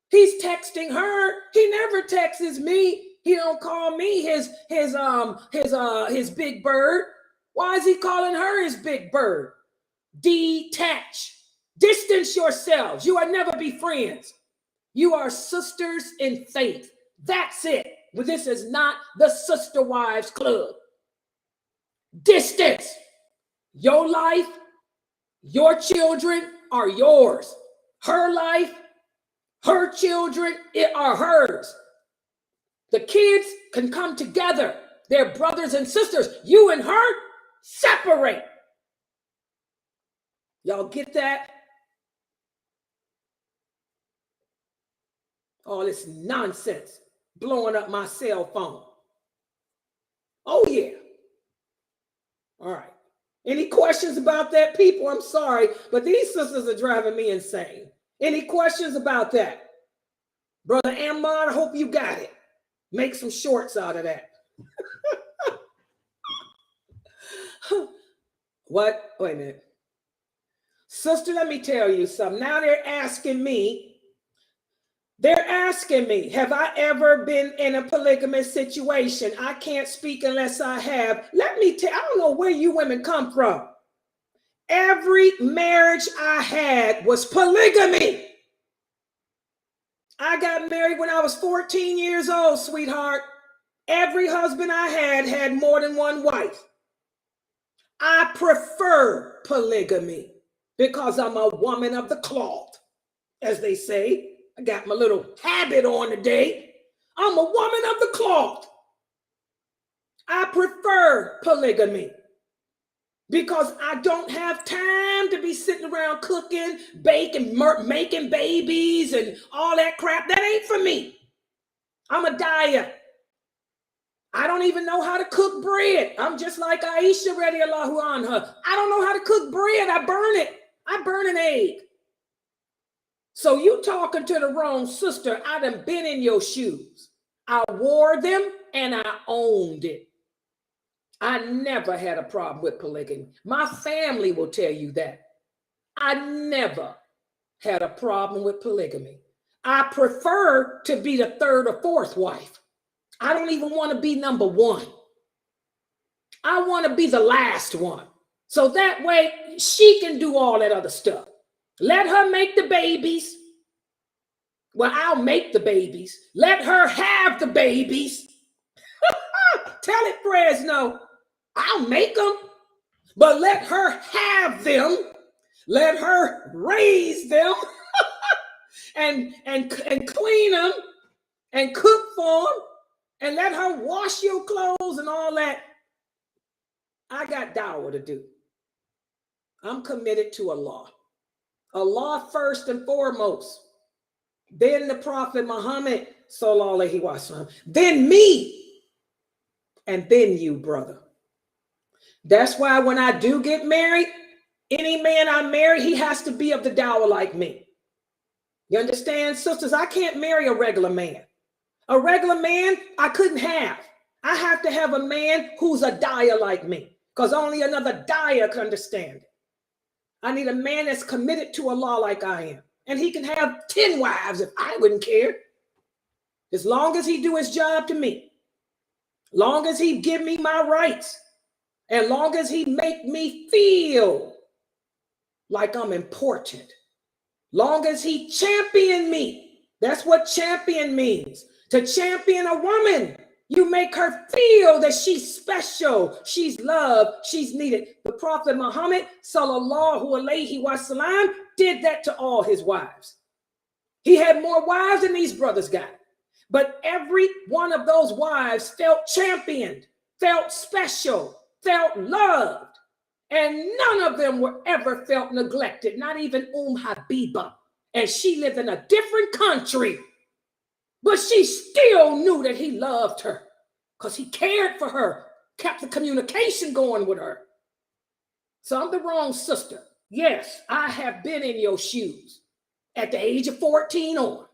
He's texting her. He never texts me. He don't call me his big bird. Why is he calling her his big bird? Detach. Distance yourselves. You will never be friends. You are sisters in faith. That's it. But this is not the sister wives club. Distance. Your life, your children are yours. Her life, her children are hers. The kids can come together. They're brothers and sisters. You and her, separate. Y'all get that? All this nonsense blowing up my cell phone. Oh, yeah. All right. Any questions about that, people? I'm sorry, but these sisters are driving me insane. Any questions about that? Brother Ammon, I hope you got it. Make some shorts out of that. What? Wait a minute. Sister, let me tell you something. Now they're asking me, have I ever been in a polygamous situation? I can't speak unless I have. Let me tell you, I don't know where you women come from. Every marriage I had was polygamy. I got married when I was 14 years old, sweetheart. Every husband I had more than one wife. I prefer polygamy because I'm a woman of the cloth, as they say. I got my little habit on today. I'm a woman of the cloth. I prefer polygamy because I don't have time to be sitting around cooking, baking, making babies and all that crap. That ain't for me. I'm a dyer. I don't even know how to cook bread. I'm just like Aisha radiallahu anha. I don't know how to cook bread. I burn it. I burn an egg. So you talking to the wrong sister. I done been in your shoes. I wore them and I owned it. I never had a problem with polygamy. My family will tell you that. I never had a problem with polygamy. I prefer to be the third or fourth wife. I don't even want to be number one. I want to be the last one. So that way she can do all that other stuff. Let her make the babies. Well, I'll make the babies. Let her have the babies. Tell it, Fresno. I'll make them. But let her have them. Let her raise them and clean them and cook for them and let her wash your clothes and all that. I got dawah to do. I'm committed to Allah. Allah first and foremost. Then the Prophet Muhammad, sallallahu alaihi wasallam. Then me. And then you, brother. That's why when I do get married, any man I marry, he has to be of the dawah like me. You understand, sisters? I can't marry a regular man. A regular man, I couldn't have. I have to have a man who's a daya like me, because only another daya can understand it. I need a man that's committed to Allah like I am. And he can have 10 wives if I wouldn't care. As long as he do his job to me. Long as he give me my rights. And long as he make me feel like I'm important. Long as he champion me. That's what champion means. To champion a woman, you make her feel that she's special, she's loved, she's needed. The Prophet Muhammad, sallallahu alaihi wasallam, did that to all his wives. He had more wives than these brothers got. But every one of those wives felt championed, felt special, felt loved. And none of them were ever felt neglected, not even Habiba. And she lived in a different country. But she still knew that he loved her because he cared for her, kept the communication going with her. So I'm the wrong sister. Yes, I have been in your shoes at the age of 14 on,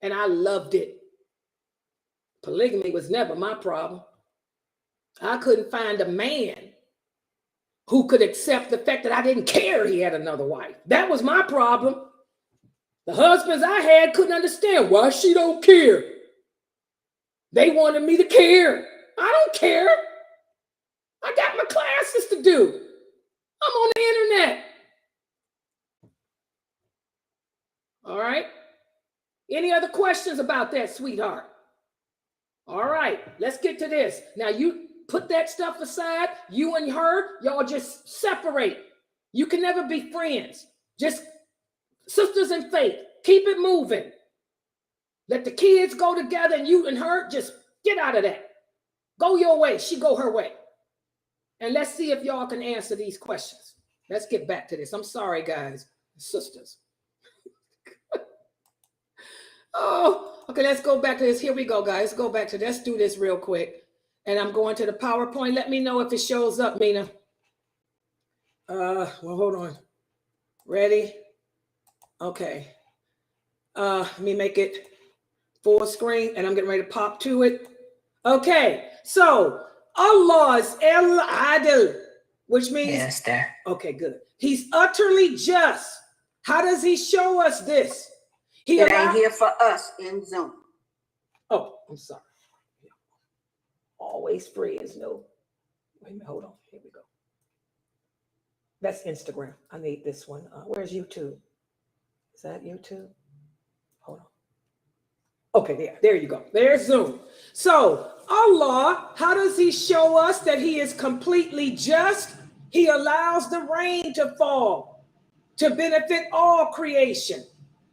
and I loved it. Polygamy was never my problem. I couldn't find a man who could accept the fact that I didn't care he had another wife. That was my problem. The husbands I had couldn't understand why she don't care. They wanted me to care. I don't care. I got my classes to do. I'm on the internet. All right. Any other questions about that, sweetheart? All right, let's get to this. Now you put that stuff aside. You and her, y'all just separate. You can never be friends. Just sisters in faith. Keep it moving. Let the kids go together and you and her just get out of that. Go your way. She go her way. And let's see if y'all can answer these questions. Let's get back to this. I'm sorry, guys, sisters. Oh, okay, let's go back to this. Here we go, guys. Let's go back to this. Let's do this real quick. And I'm going to the PowerPoint. Let me know if it shows up, Mina. Well, hold on. Ready? Okay. Let me make it full screen and I'm getting ready to pop to it. Okay, so Allah is El-Adil, which means, yes, there. Okay, good. He's utterly just. How does he show us this? It ain't here for us in Zoom. Oh, I'm sorry. Always friends, no. Wait a minute, hold on. Here we go. That's Instagram. I need this one. Where's YouTube? Is that YouTube? Hold on. Okay, there you go. There's Zoom. So Allah, how does he show us that he is completely just? He allows the rain to fall to benefit all creation.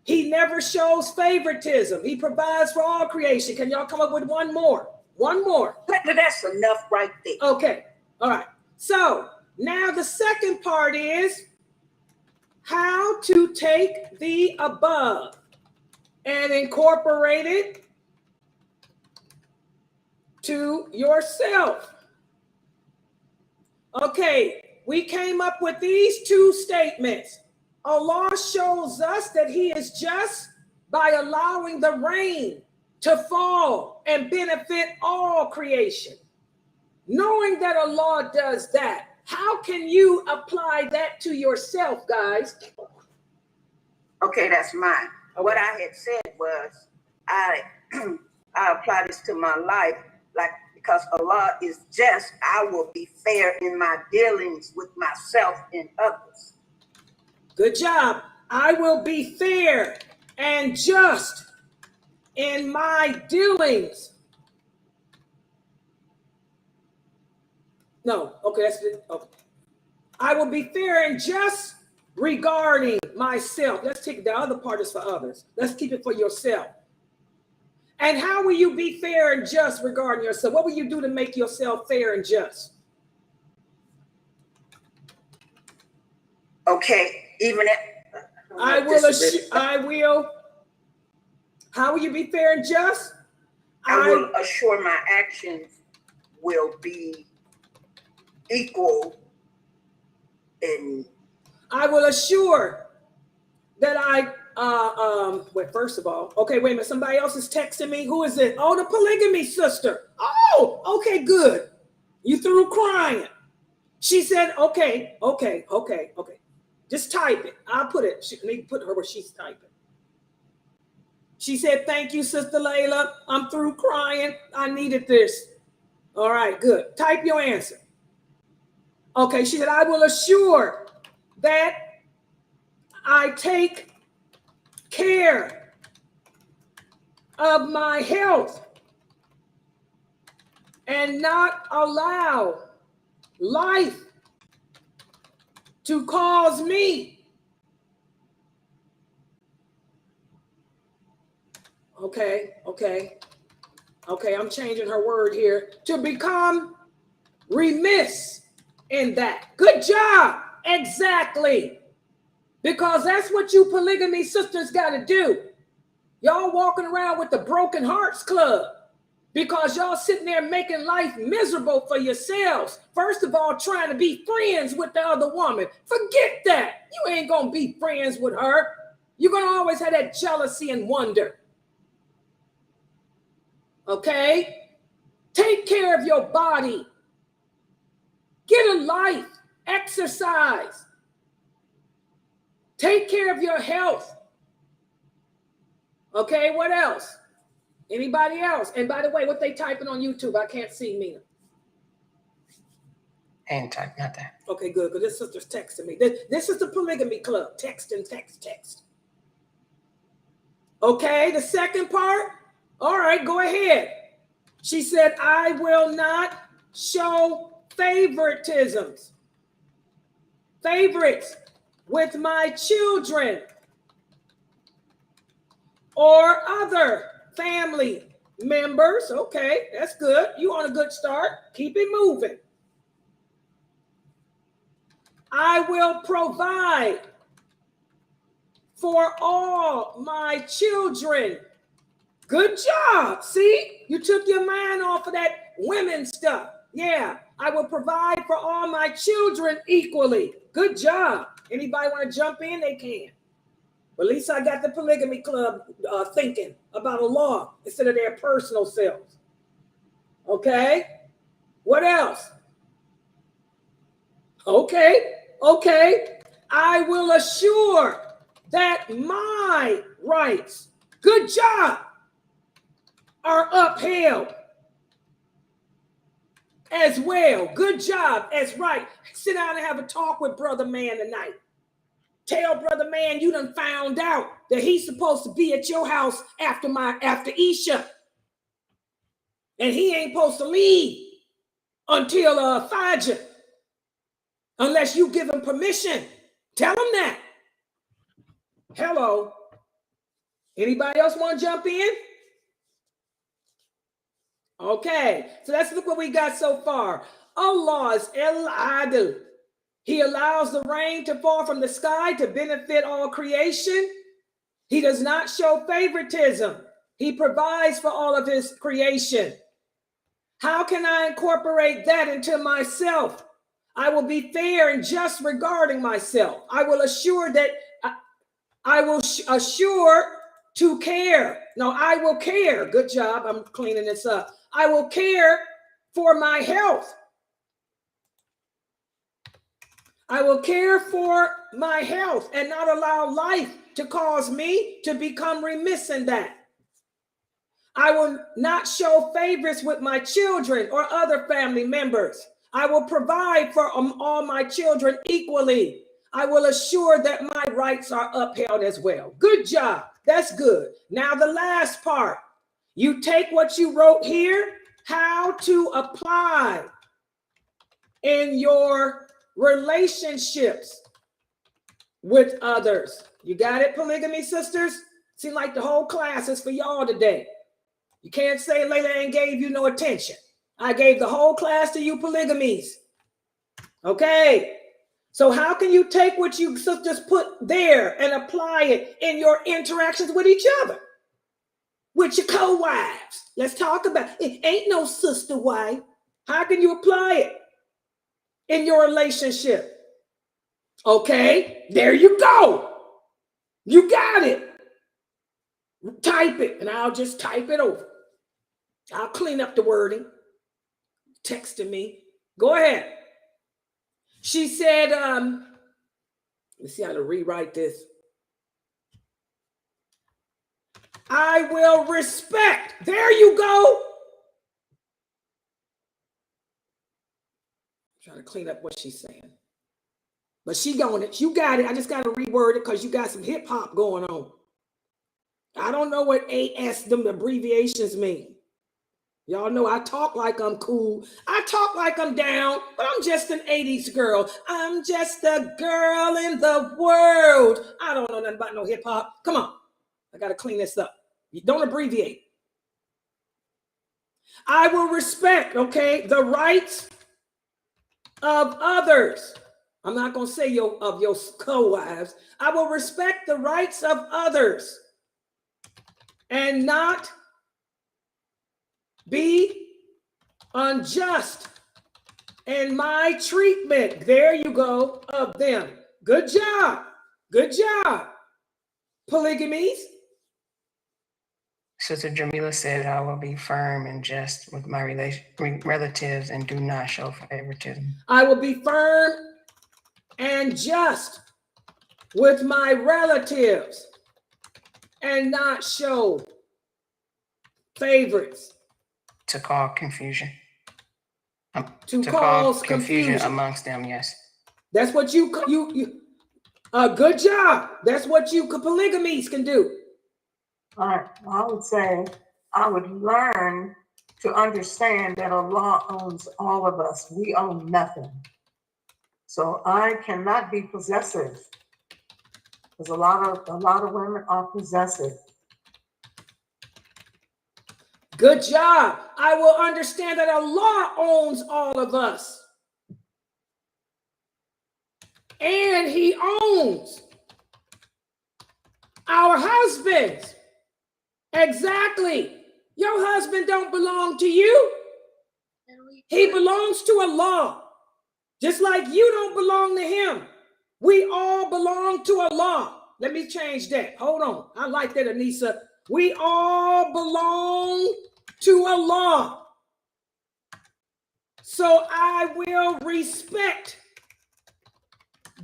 He never shows favoritism. He provides for all creation. Can y'all come up with one more? One more. That's enough right there. Okay. All right. So now the second part is how to take the above and incorporate it to yourself. Okay. We came up with these two statements. Allah shows us that he is just by allowing the rain to fall and benefit all creation. Knowing that Allah does that, how can you apply that to yourself, guys? Okay, that's mine. What I had said was, I I apply this to my life, like, because Allah is just, I will be fair in my dealings with myself and others. Good job. I will be fair and just in my dealings. No, okay, that's it. Okay. I will be fair and just regarding myself. Let's take the other part is for others. Let's keep it for yourself. And how will you be fair and just regarding yourself? What will you do to make yourself fair and just? Okay, even if I will. How will you be fair and just? I will assure my actions will be equal, and I will assure that wait, first of all, okay, wait a minute, somebody else is texting me. Who is it? Oh, the polygamy sister. Oh, okay, good. You through crying. She said, okay. Just type it. I'll put it. Let me put her where she's typing. She said, thank you, Sister Layla. I'm through crying. I needed this. All right, good. Type your answer. Okay, she said, I will assure that I take care of my health and not allow life to cause me. Okay, I'm changing her word here. To become remiss in that. Good job. Exactly. Because that's what you polygamy sisters got to do. Y'all walking around with the Broken Hearts Club because y'all sitting there making life miserable for yourselves. First of all, trying to be friends with the other woman. Forget that. You ain't going to be friends with her. You're going to always have that jealousy and wonder. Okay? Take care of your body. Get a life. Exercise. Take care of your health. Okay, what else? Anybody else? And by the way, what they typing on YouTube? I can't see Mina. I ain't typing nothing. Okay, good, because this sister's texting me. This is the polygamy club. Text. Okay, the second part. All right, go ahead. She said, I will not show favorites with my children or other family members. Okay, that's good. You on a good start. Keep it moving. I will provide for all my children. Good job. See, you took your mind off of that women stuff. Yeah, I will provide for all my children equally. Good job. Anybody want to jump in? They can. But at least I got the polygamy club thinking about a law instead of their personal selves. Okay. What else? Okay. I will assure that my rights, good job, are upheld as well. Good job. That's right. Sit down and have a talk with Brother Man tonight. Tell Brother Man you done found out that he's supposed to be at your house after Isha. And he ain't supposed to leave until Fajr. Unless you give him permission. Tell him that. Hello. Anybody else want to jump in? Okay, so let's look what we got so far. Allah is El-Adil. He allows the rain to fall from the sky to benefit all creation. He does not show favoritism. He provides for all of his creation. How can I incorporate that into myself? I will be fair and just regarding myself. I will assure that I will assure to care. No, I will care. Good job. I'm cleaning this up. I will care for my health. I will care for my health and not allow life to cause me to become remiss in that. I will not show favorites with my children or other family members. I will provide for all my children equally. I will assure that my rights are upheld as well. Good job. That's good. Now the last part. You take what you wrote here, how to apply in your relationships with others. You got it, polygamy sisters? Seems like the whole class is for y'all today. You can't say Layla ain't gave you no attention. I gave the whole class to you polygamies. Okay. So how can you take what you sisters put there and apply it in your interactions with each other? With your co-wives. Let's talk about it. Ain't no sister wife. How can you apply it in your relationship? Okay, there you go. You got it. Type it, and I'll just type it over. I'll clean up the wording. Texting me. Go ahead. She said, let's see how to rewrite this. I will respect. There you go. Trying to clean up what she's saying. But she got it. You got it. I just got to reword it because you got some hip hop going on. I don't know what AS, them abbreviations mean. Y'all know I talk like I'm cool. I talk like I'm down, but I'm just an 80s girl. I'm just a girl in the world. I don't know nothing about no hip hop. Come on. I got to clean this up. You don't abbreviate. I will respect, okay, the rights of others. I'm not going to say your co-wives. I will respect the rights of others and not be unjust in my treatment. There you go, of them. Good job. Good job. Polygamies. Sister Jamila said, I will be firm and just with my relatives and do not show favoritism. I will be firm and just with my relatives and not show favorites. To cause confusion. To cause confusion amongst them, yes. That's what you good job. That's what you polygamies can do. I would say I would learn to understand that Allah owns all of us. We own nothing. So I cannot be possessive. Because a lot of women are possessive. Good job. I will understand that Allah owns all of us. And He owns our husbands. Exactly. Your husband don't belong to you. He belongs to Allah. Just like you don't belong to him. We all belong to Allah. Let me change that. Hold on. I like that, Anissa. We all belong to Allah. So I will respect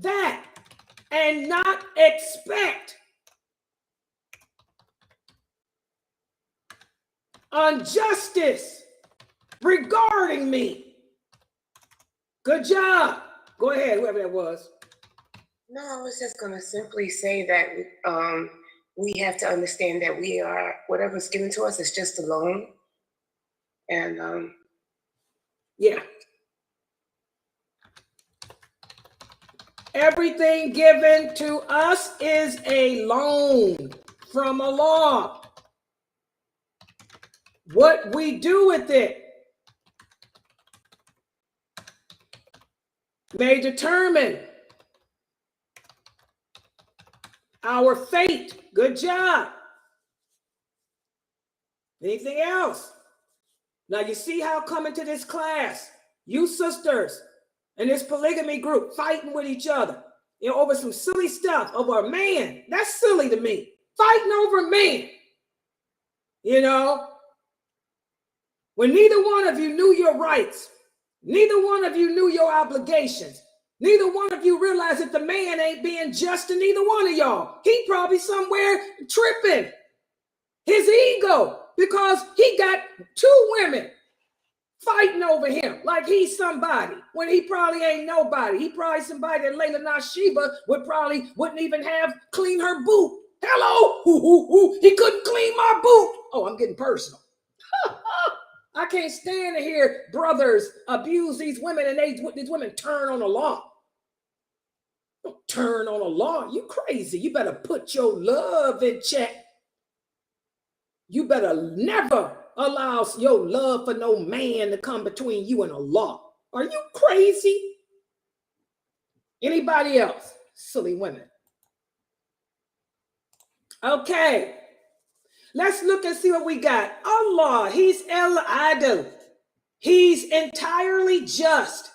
that and not expect injustice regarding me. Good job. Go ahead, whoever that was. No, I was just going to simply say that we have to understand that we are, whatever's given to us is just a loan. And yeah. Everything given to us is a loan from Allah. What we do with it may determine our fate. Good job. Anything else? Now you see how coming to this class, you sisters in this polygamy group fighting with each other, you know, over some silly stuff, over a man. That's silly to me. Fighting over a man. You know, when neither one of you knew your rights, neither one of you knew your obligations, neither one of you realized that the man ain't being just to neither one of y'all. He probably somewhere tripping. His ego. because he got 2 women fighting over him like he's somebody when he probably ain't nobody. He probably somebody that lailanasheeba wouldn't even have clean her boot. Hello, he couldn't clean my boot. Oh, I'm getting personal. I can't stand to hear brothers abuse these women and these women turn on the law. Don't turn on the law. You crazy. You better put your love in check. You better never allow your love for no man to come between you and the law. Are you crazy? Anybody else? Silly women. Okay. Let's look and see what we got. Allah, he's El-Adil. He's entirely just.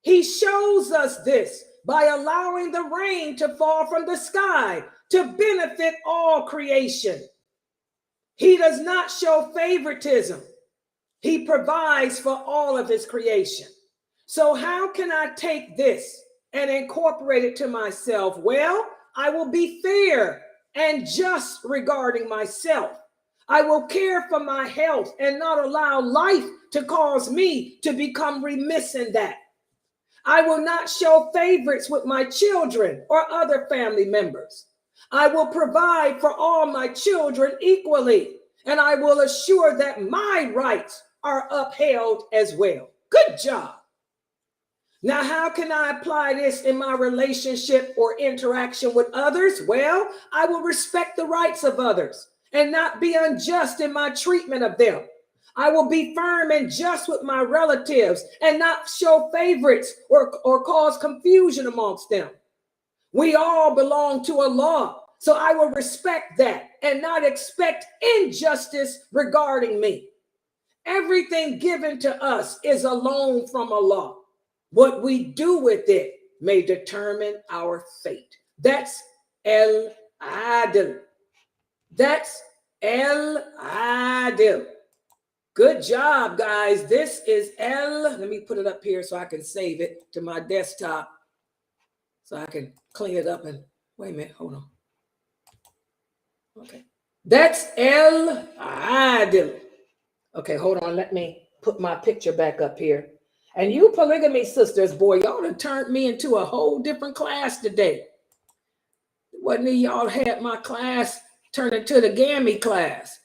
He shows us this by allowing the rain to fall from the sky to benefit all creation. He does not show favoritism. He provides for all of his creation. So how can I take this and incorporate it to myself? Well, I will be fair and just regarding myself. I will care for my health and not allow life to cause me to become remiss in that. I will not show favorites with my children or other family members. I will provide for all my children equally, and I will assure that my rights are upheld as well. Good job. Now, how can I apply this in my relationship or interaction with others? Well, I will respect the rights of others and not be unjust in my treatment of them. I will be firm and just with my relatives and not show favorites or cause confusion amongst them. We all belong to Allah, so I will respect that and not expect injustice regarding me. Everything given to us is a loan from Allah. What we do with it may determine our fate. That's El-Adil. That's El-Adil. Good job, guys. This is let me put it up here so I can save it to my desktop so I can clean it up and wait a minute, hold on. Okay. That's El-Adil. Okay, hold on. Let me put my picture back up here. And you polygamy sisters, boy, y'all done turned me into a whole different class today. Wasn't it y'all had my class turned into the gammy class?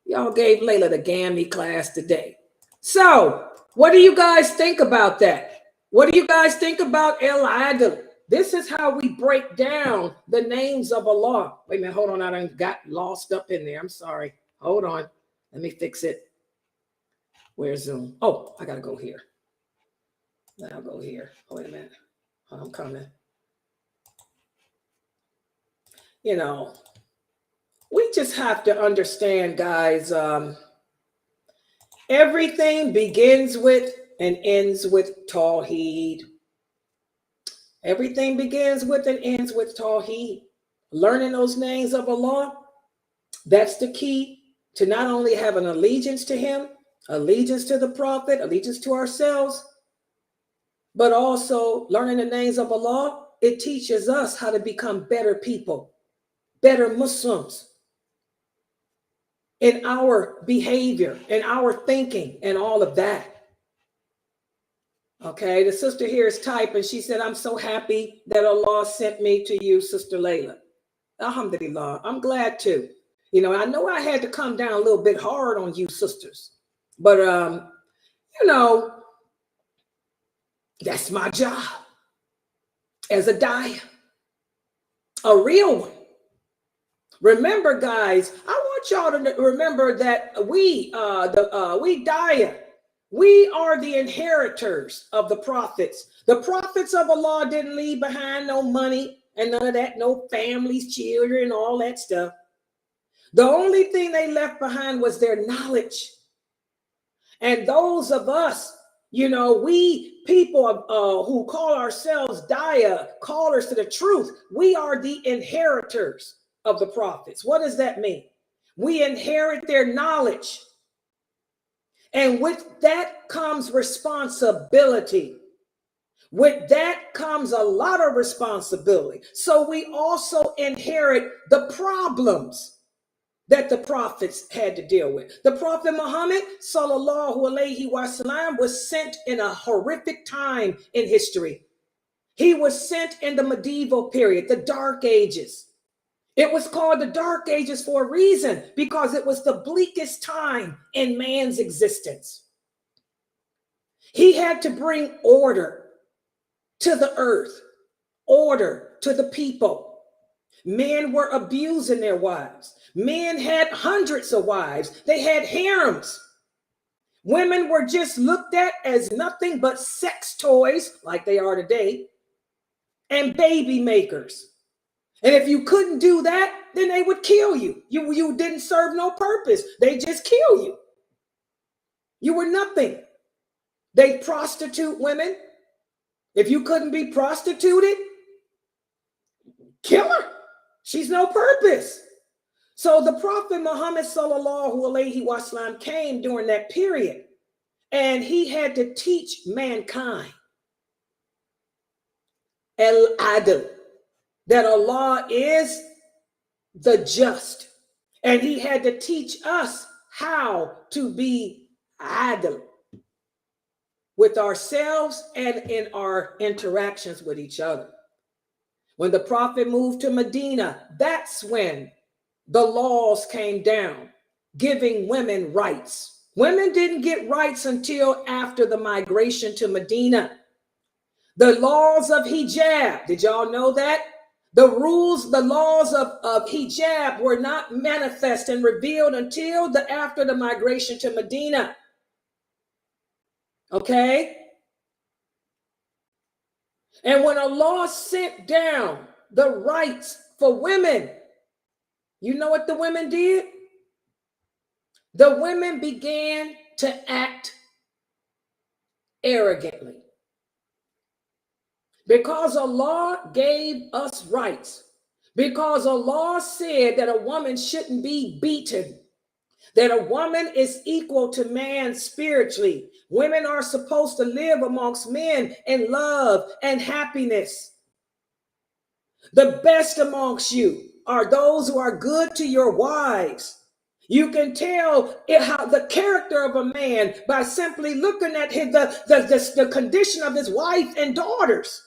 Y'all gave Layla the gammy class today. So, what do you guys think about that? What do you guys think about El-Adil? This is how we break down the names of Allah. Wait a minute, hold on. I done got lost up in there. I'm sorry. Hold on. Let me fix it. Where's Zoom? Oh, I got to go here. I'll go here. Oh, wait a minute. I'm coming. You know, we just have to understand, guys, everything begins with and ends with Tawheed. Everything begins with and ends with Tawheed. Learning those names of Allah, that's the key to not only have an allegiance to him, allegiance to the Prophet, allegiance to ourselves, but also learning the names of Allah. It teaches us how to become better people, better Muslims in our behavior, in our thinking, and all of that. Okay, the sister here is typing. She said, I'm so happy that Allah sent me to you, Sister Layla. Alhamdulillah, I'm glad too. You know, I know I had to come down a little bit hard on you sisters, but you know, that's my job as a daya, a real one. Remember, guys, I want y'all to remember that we daya, we are the inheritors of the prophets. The prophets of Allah didn't leave behind no money and none of that, no families, children, all that stuff. The only thing they left behind was their knowledge. And those of us, you know, we people who call ourselves daya, callers to the truth, we are the inheritors of the prophets. What does that mean? We inherit their knowledge. And with that comes responsibility. With that comes a lot of responsibility. So we also inherit the problems that the prophets had to deal with. The Prophet Muhammad, sallallahu alaihi wasallam, was sent in a horrific time in history. He was sent in the medieval period, the Dark Ages. It was called the Dark Ages for a reason, because it was the bleakest time in man's existence. He had to bring order to the earth, order to the people. Men were abusing their wives. Men had hundreds of wives. They had harems. Women were just looked at as nothing but sex toys, like they are today, and baby makers. And if you couldn't do that, then they would kill you. You didn't serve no purpose. They just kill you. You were nothing. They prostitute women. If you couldn't be prostituted, kill her. She's no purpose. So the Prophet Muhammad sallallahu alaihi wasallam came during that period, and he had to teach mankind al-adl, that Allah is the just, and he had to teach us how to be adl with ourselves and in our interactions with each other. When the Prophet moved to Medina, that's when the laws came down, giving women rights. Women didn't get rights until after the migration to Medina. The laws of hijab, did y'all know that? The rules, the laws of hijab were not manifest and revealed until after the migration to Medina. Okay? And when Allah sent down the rights for women, you know what the women did? The women began to act arrogantly. Because Allah gave us rights, because Allah said that a woman shouldn't be beaten, that a woman is equal to man spiritually. Women are supposed to live amongst men in love and happiness. The best amongst you are those who are good to your wives. You can tell how the character of a man by simply looking at the condition of his wife and daughters.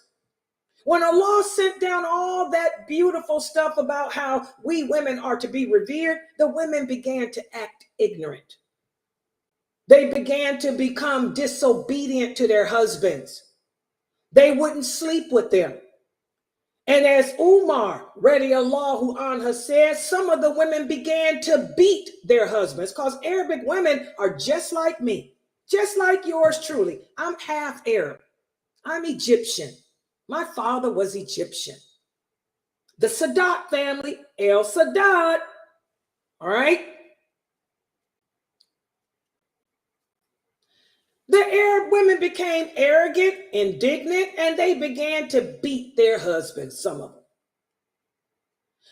When Allah sent down all that beautiful stuff about how we women are to be revered, the women began to act ignorant. They began to become disobedient to their husbands. They wouldn't sleep with them. And as Umar, radiallahu anha, says, some of the women began to beat their husbands, because Arabic women are just like me, just like yours truly. I'm half Arab. I'm Egyptian. My father was Egyptian. The Sadat family, El Sadat. All right. The Arab women became arrogant, indignant, and they began to beat their husbands, some of them.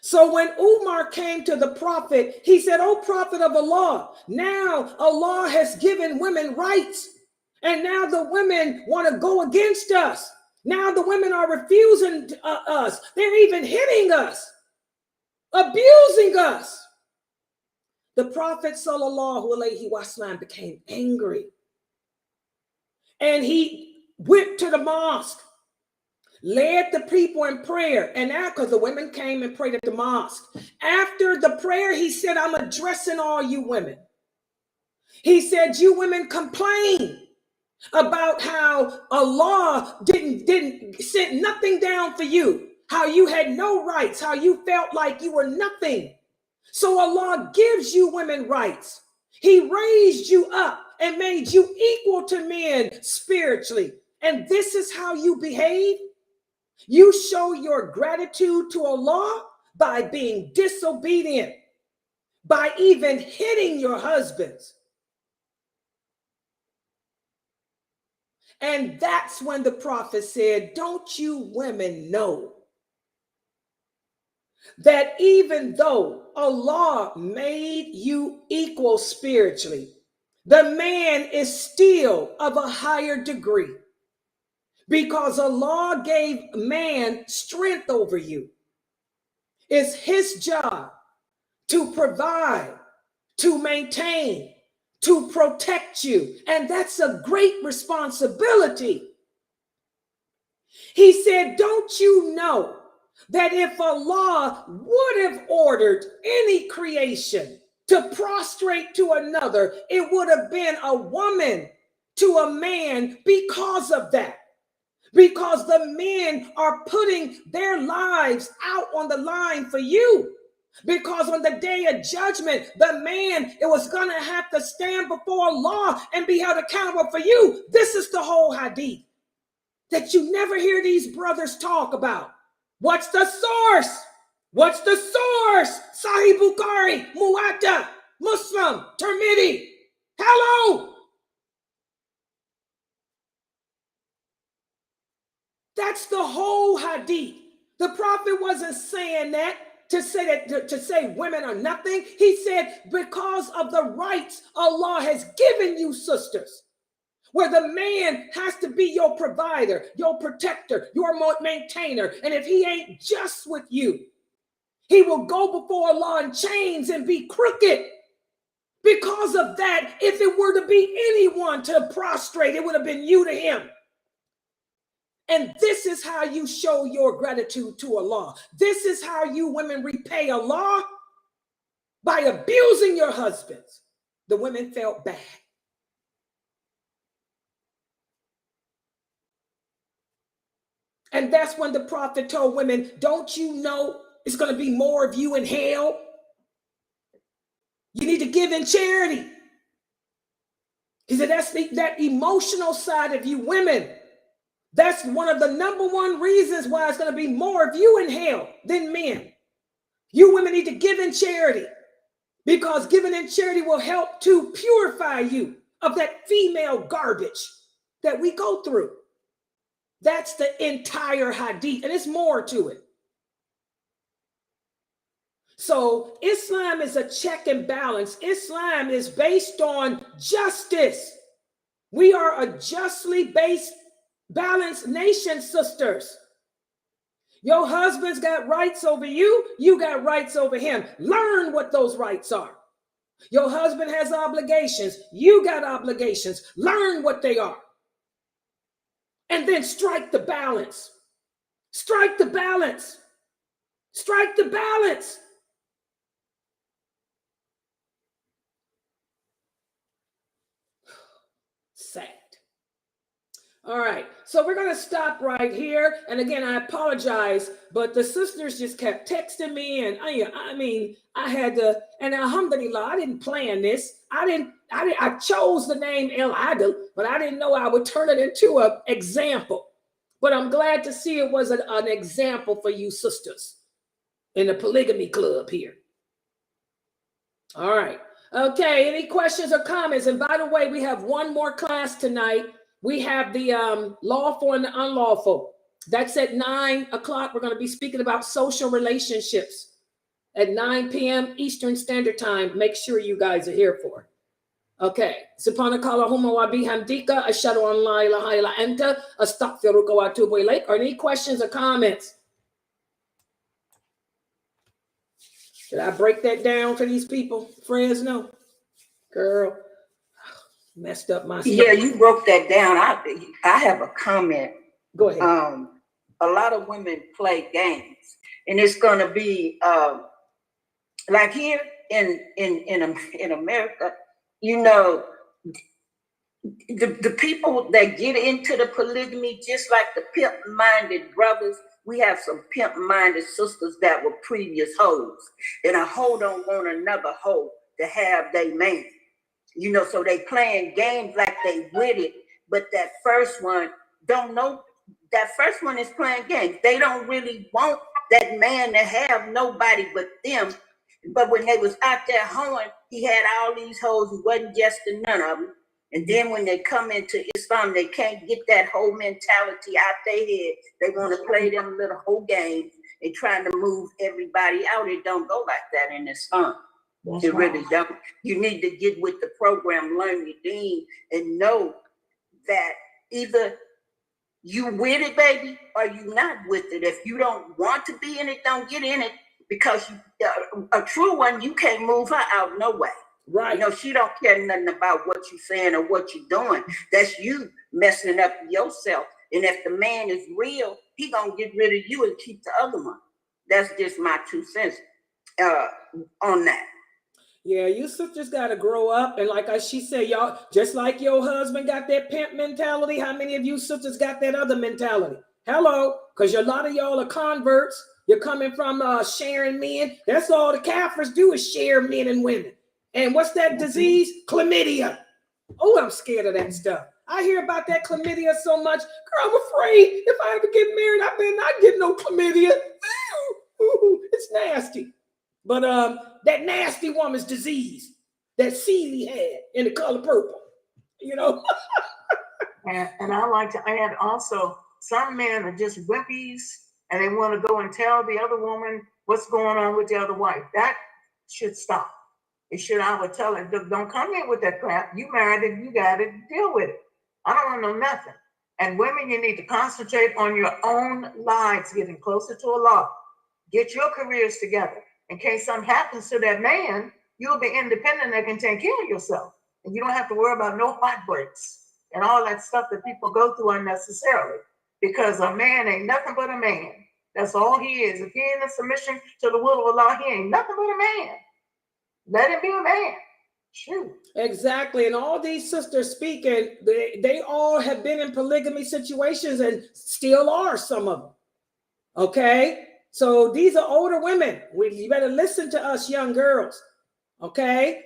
So when Umar came to the Prophet, he said, "O Prophet of Allah, now Allah has given women rights, and now the women want to go against us. Now the women are refusing us. They're even hitting us, abusing us." The Prophet sallallahu alaihi wasallam became angry. And he went to the mosque, led the people in prayer. And now, because the women came and prayed at the mosque. After the prayer, he said, "I'm addressing all you women." He said, "You women complain about how Allah didn't send nothing down for you, how you had no rights, how you felt like you were nothing. So Allah gives you women rights. He raised you up and made you equal to men spiritually. And this is how you behave? You show your gratitude to Allah by being disobedient, by even hitting your husbands." And that's when the Prophet said, "Don't you women know that even though Allah made you equal spiritually, the man is still of a higher degree, because Allah gave man strength over you. It's his job to provide, to maintain, to protect you. And that's a great responsibility. He said, don't you know that if Allah would have ordered any creation to prostrate to another, it would have been a woman to a man because of that. Because the men are putting their lives out on the line for you. Because on the day of judgment, the man, it was going to have to stand before Allah and be held accountable for you. This is the whole hadith that you never hear these brothers talk about. What's the source? What's the source? Sahih Bukhari, Muwatta, Muslim, Tirmidhi. Hello. That's the whole hadith. The prophet wasn't saying that to say that to say women are nothing. He said because of the rights Allah has given you, sisters, where the man has to be your provider, your protector, your maintainer. And if he ain't just with you, he will go before Allah in chains and be crooked. Because of that, if it were to be anyone to prostrate, it would have been you to him. And this is how you show your gratitude to Allah. This is how you women repay Allah, by abusing your husbands. The women felt bad. And that's when the prophet told women, don't you know it's going to be more of you in hell? You need to give in charity. He said that's that emotional side of you women. That's one of the number one reasons why it's going to be more of you in hell than men. You women need to give in charity, because giving in charity will help to purify you of that female garbage that we go through. That's the entire hadith, and it's more to it. So Islam is a check and balance. Islam is based on justice. We are a justly based, balanced nation, sisters. Your husband's got rights over you. You got rights over him. Learn what those rights are. Your husband has obligations. You got obligations. Learn what they are. And then strike the balance. Strike the balance. Strike the balance. Sad. All right, so we're going to stop right here. And again, I apologize, but the sisters just kept texting me, and I had to, and alhamdulillah, I didn't plan this. I chose the name El Adil, but I didn't know I would turn it into an example. But I'm glad to see it was an example for you sisters in the polygamy club here. All right. Okay, any questions or comments? And by the way, we have one more class tonight. We have the lawful and the unlawful. That's at 9 o'clock. We're going to be speaking about social relationships at 9 p.m. Eastern Standard Time. Make sure you guys are here for it. Okay. Subhanakallahumma wa bihamdika ashhadu an la ilaha illa anta astaghfiruka wa atubu ilayk. Are any questions or comments? Did I break that down for these people? Fresno? Girl, messed up my stuff. Yeah, you broke that down. I have a comment. Go ahead. A lot of women play games, and it's gonna be like here in America, you know, the people that get into the polygamy, just like the pimp-minded brothers, we have some pimp-minded sisters that were previous hoes, and a hoe don't want another hoe to have their man. You know, so they playing games like they with it, but that first one don't know. That first one is playing games. They don't really want that man to have nobody but them. But when they was out there hoeing, he had all these hoes who wasn't just to none of them. And then when they come into Islam, they can't get that whole mentality out their head. They want to play them little whole games and trying to move everybody out. It don't go like that in Islam. It really don't. You need to get with the program, learn your deen, and know that either you with it, baby, or you not with it. If you don't want to be in it, don't get in it. because a true one, you can't move her out no way. Right. You know, she don't care nothing about what you're saying or what you're doing. That's you messing up yourself. And if the man is real, he gonna get rid of you and keep the other one. That's just my 2 cents on that. Yeah, you sisters got to grow up. And like she said, y'all, just like your husband got that pimp mentality, how many of you sisters got that other mentality? Hello, because a lot of y'all are converts. You're coming from sharing men. That's all the Kafirs do is share men and women. And what's that disease? Chlamydia. Oh, I'm scared of that stuff. I hear about that chlamydia so much. Girl, I'm afraid if I ever get married, I better not get no chlamydia. Ooh, it's nasty. But that nasty woman's disease that Seeley had in the color purple, you know. And I like to add also, some men are just whippies and they want to go and tell the other woman what's going on with the other wife. That should stop. It should, I would tell her, don't come in with that crap. You married it, you got it, deal with it. I don't want to know nothing. And women, you need to concentrate on your own lives, getting closer to Allah. Get your careers together. In case something happens to that man, you'll be independent and can take care of yourself. And you don't have to worry about no heartbreaks and all that stuff that people go through unnecessarily. Because a man ain't nothing but a man. That's all he is. If he ain't in submission to the will of Allah, he ain't nothing but a man. Let him be a man. Shoot. Exactly. And all these sisters speaking, they all have been in polygamy situations and still are, some of them. Okay? So these are older women. You better listen to us young girls. Okay?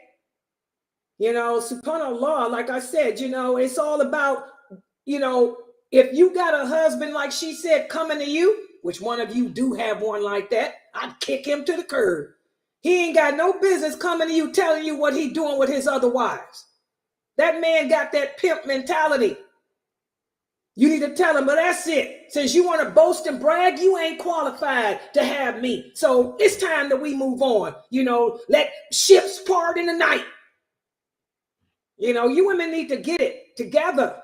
You know, subhanAllah, like I said, you know, it's all about, you know, if you got a husband, like she said, coming to you, which one of you do have one like that, I'd kick him to the curb. He ain't got no business coming to you telling you what he doing with his other wives. That man got that pimp mentality. You need to tell him, but that's it. Since you want to boast and brag, you ain't qualified to have me. So it's time that we move on. You know, let ships part in the night. You know, you women need to get it together.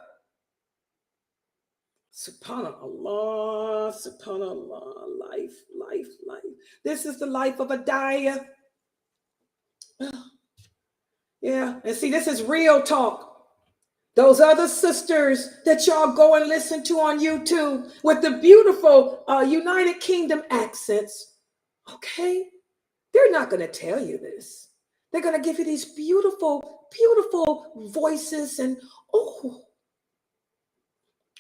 Subhanallah, subhanallah, life. This is the life of a daya. Yeah, and see, this is real talk. Those other sisters that y'all go and listen to on YouTube with the beautiful United Kingdom accents, okay? They're not going to tell you this. They're going to give you these beautiful, beautiful voices and, oh,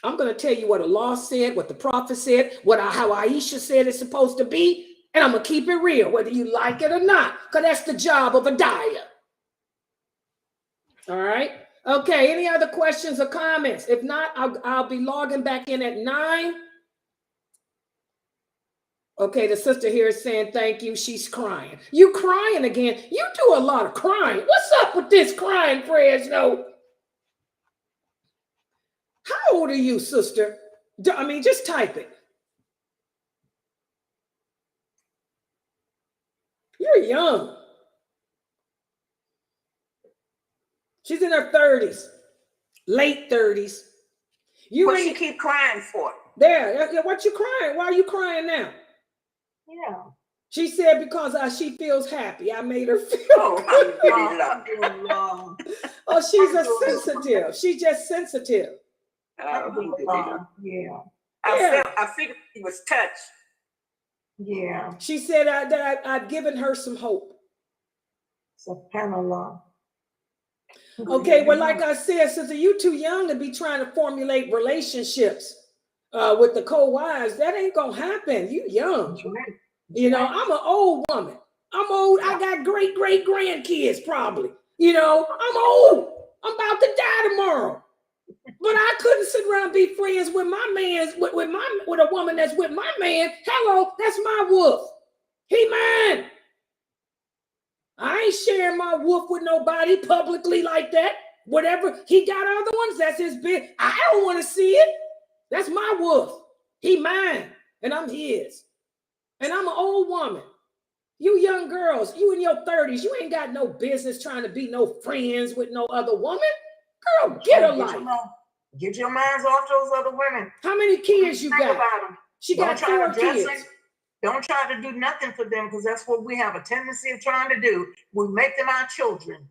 I'm going to tell you what Allah said, what the Prophet said, how Aisha said it's supposed to be, and I'm going to keep it real, whether you like it or not, because that's the job of a daya. All right? Okay, any other questions or comments? If not, I'll be logging back in at 9. Okay, the sister here is saying thank you. She's crying. You crying again? You do a lot of crying. What's up with this crying, Fresno? How old are you, sister? I mean, just type it. You're young. She's in her 30s, late 30s. What she keep crying for? There, what you crying? Why are you crying now? Yeah. She said because she feels happy. I made her feel good. Oh, she's a sensitive. She's just sensitive. Yeah. I figured she was touched. Yeah. She said that I've given her some hope. SubhanAllah. Okay, well, like I said, sister, you too young to be trying to formulate relationships with the co-wives. That ain't gonna happen. You young. Right. You know, I'm an old woman. I'm old. I got great grandkids probably. You know, I'm old. I'm about to die tomorrow. But I couldn't sit around and be friends with my man's with a woman that's with my man. Hello, that's my wolf. He mine. I ain't sharing my wolf with nobody publicly like that. Whatever he got other ones, that's his bit. I don't want to see it. That's my wolf. He mine, and I'm his. And I'm an old woman. You young girls, you in your 30s, you ain't got no business trying to be no friends with no other woman. Girl, get a life. Get your minds off those other women. How many kids you got? About them. She got 4 kids. Don't try to do nothing for them, because that's what we have a tendency of trying to do. We make them our children,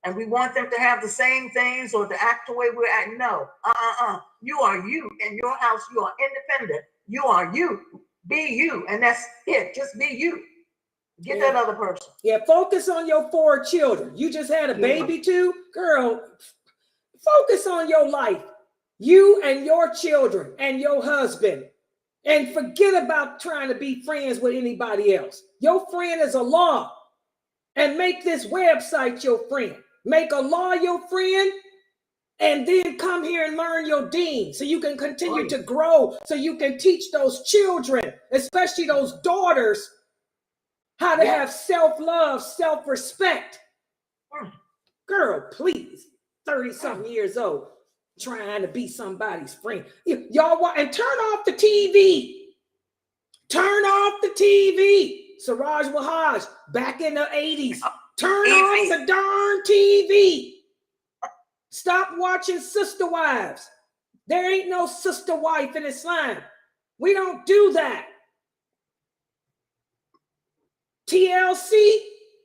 and we want them to have the same things or to act the way we're acting. No, you are you in your house. You are independent. You are you. Be you, and that's it. Just be you. Get that other person. Yeah, focus on your 4 children. You just had a baby too, girl. Focus on your life, you and your children and your husband, and forget about trying to be friends with anybody else. Your friend is Allah, and make this website your friend. Make Allah your friend, and then come here and learn your deen so you can continue to grow, so you can teach those children, especially those daughters, how to have self-love, self-respect. Girl, please, 30-something years old, trying to be somebody's friend. Y'all want, and turn off the TV. Turn off the TV. Siraj Wahaj, back in the 80s. Turn off the darn TV. Stop watching Sister Wives. There ain't no sister wife in Islam. We don't do that. TLC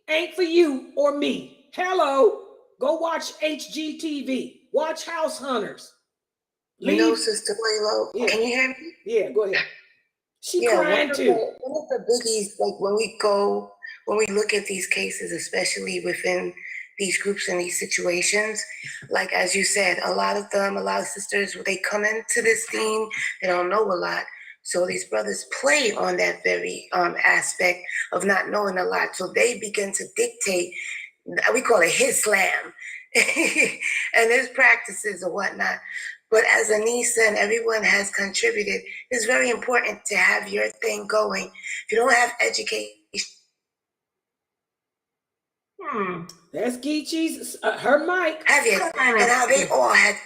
ain't for you or me. Hello. Go watch HGTV. Watch House Hunters. You know, Sister Laylo, can you hear me? Yeah, go ahead. She crying too. One of the biggies, like when we look at these cases, especially within these groups and these situations, like as you said, a lot of sisters, they come into this thing, they don't know a lot. So these brothers play on that very aspect of not knowing a lot. So they begin to dictate, we call it Islam, and his practices or whatnot. But as Anissa and everyone has contributed, it's very important to have your thing going. If you don't have education. That's Geechee's, her mic. Have you? And how they all had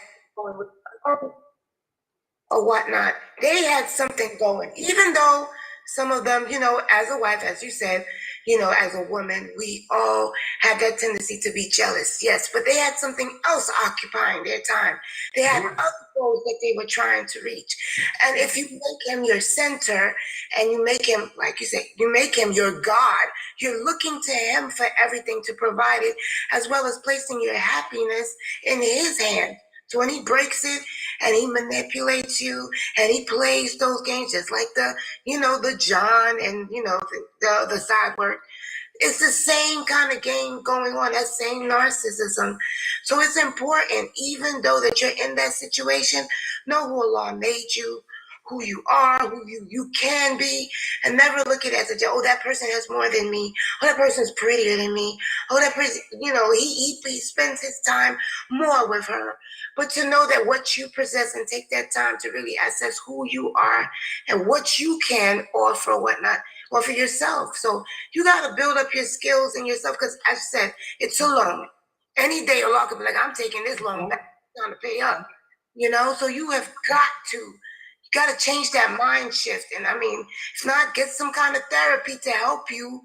or whatnot. They had something going, even though some of them, as a wife, as you said, as a woman, we all have that tendency to be jealous. Yes, but they had something else occupying their time. They had other goals that they were trying to reach. And if you make him your center and you make him, like you said, you make him your God, you're looking to him for everything to provide it, as well as placing your happiness in his hand. So when he breaks it and he manipulates you and he plays those games just like the John and, the side work, it's the same kind of game going on, that same narcissism. So it's important, even though that you're in that situation, know who Allah made you, who you are, who you can be, and never look at it as that person has more than me, that person's prettier than me, that person, he spends his time more with her. But to know that what you possess and take that time to really assess who you are and what you can offer, whatnot, offer yourself. So you got to build up your skills and yourself, because as I said, it's a loan. Any day Allah could be like, I'm taking this loan back, I'm trying to pay up, so you have got to change that mind shift. And I mean, if not, get some kind of therapy to help you,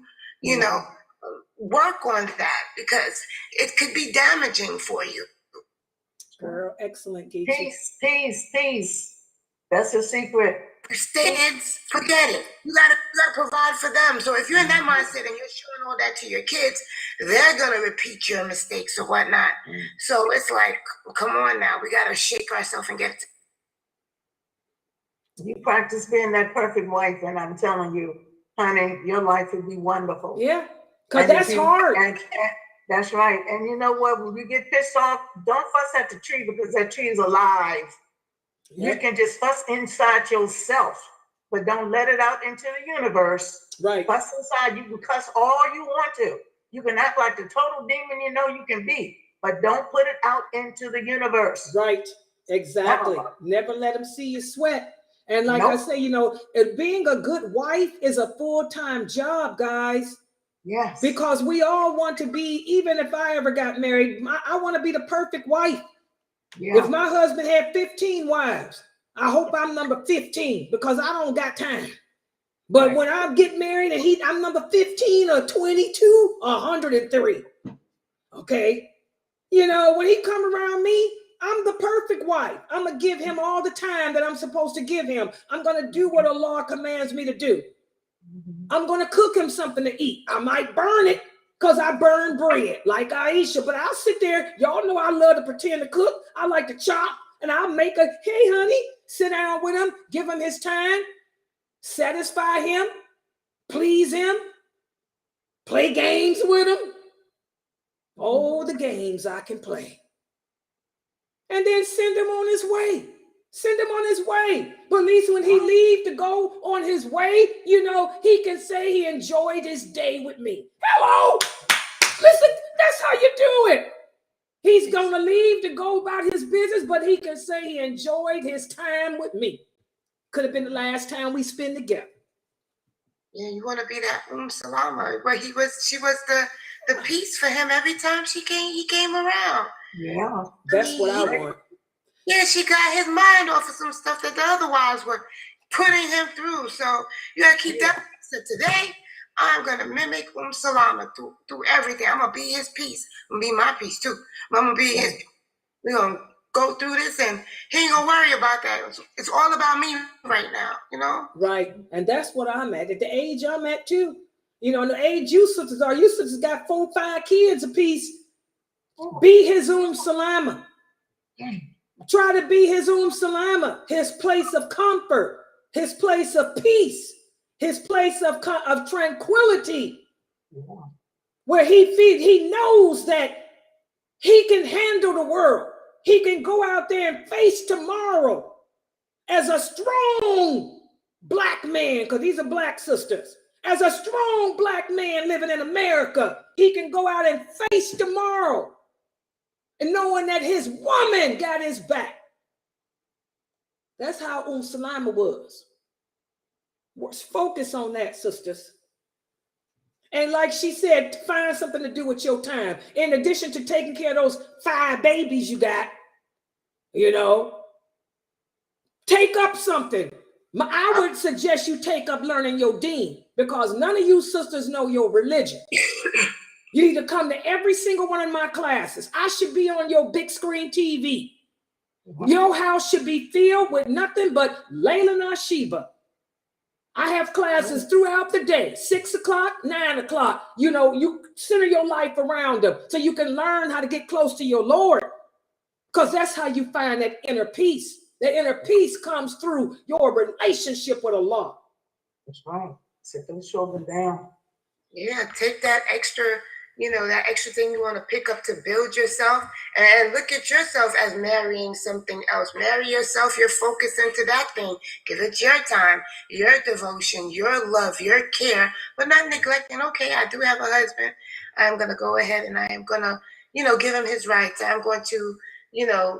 work on that, because it could be damaging for you. Girl, excellent, Geechee. Peace. That's the secret. Kids, forget it. You gotta provide for them. So if you're in that mindset and you're showing all that to your kids, they're gonna repeat your mistakes or whatnot. So it's like, come on now, we gotta shake ourselves and get it. You practice being that perfect wife, and I'm telling you, honey, your life would be wonderful. Yeah, because that's hard. That's right. And you know what? When you get pissed off, don't fuss at the tree, because that tree is alive. Yeah. You can just fuss inside yourself, but don't let it out into the universe. Right. Fuss inside. You can cuss all you want to. You can act like the total demon you can be, but don't put it out into the universe. Right. Exactly. Never let them see you sweat. And like I say, being a good wife is a full-time job, guys. Yes. Because we all want to be, even if I ever got married, I want to be the perfect wife. Yeah. If my husband had 15 wives, I hope I'm number 15, because I don't got time. But when I get married and I'm number 15 or 22 or 103. Okay. When he come around me, I'm the perfect wife. I'm going to give him all the time that I'm supposed to give him. I'm going to do what Allah commands me to do. I'm going to cook him something to eat. I might burn it because I burn bread like Aisha, but I'll sit there. Y'all know I love to pretend to cook. I like to chop, and I'll make a, hey, honey, sit down with him, give him his time, satisfy him, please him, play games with him. Oh, the games I can play. And then send him on his way. Send him on his way. But at least when he leaves to go on his way, you know, he can say he enjoyed his day with me. Hello. Listen, that's how you do it. He's going to leave to go about his business, but he can say he enjoyed his time with me. Could have been the last time we spend together. Yeah, you want to be that Salama, where she was the peace for him every time he came around. Yeah. That's what I want. Yeah, she got his mind off of some stuff that the other wives were putting him through. So you gotta keep that. So today, I'm gonna mimic Salama through everything. I'm gonna be his peace. I'm gonna be my peace too. I'm gonna be his. We're gonna go through this, and he ain't gonna worry about that. It's all about me right now, you know. Right, and that's what I'm at the age I'm at too. You know, and the age you sisters got 4, 5 kids apiece. Be his Salama. Try to be his Salama, his place of comfort, his place of peace, his place of tranquility, where he knows that he can handle the world. He can go out there and face tomorrow as a strong Black man, because these are Black sisters. As a strong Black man living in America, he can go out and face tomorrow. And knowing that his woman got his back. That's how Salama was. Let's focus on that, sisters. And like she said, find something to do with your time. In addition to taking care of those 5 babies you got, you know, take up something. I would suggest you take up learning your deen, because none of you sisters know your religion. You need to come to every single one of my classes. I should be on your big screen TV. Your house should be filled with nothing but lailanasheeba. I have classes throughout the day, 6 o'clock, 9 o'clock. You know, you center your life around them so you can learn how to get close to your Lord, because that's how you find that inner peace. The inner peace comes through your relationship with Allah. That's right. Sit them shoulders down. Yeah, take that extra, that extra thing you want to pick up to build yourself, and look at yourself as marrying something else. Marry yourself, your focus into that thing. Give it your time, your devotion, your love, your care, but not neglecting, okay, I do have a husband. I'm going to go ahead and I am going to, give him his rights. I'm going to,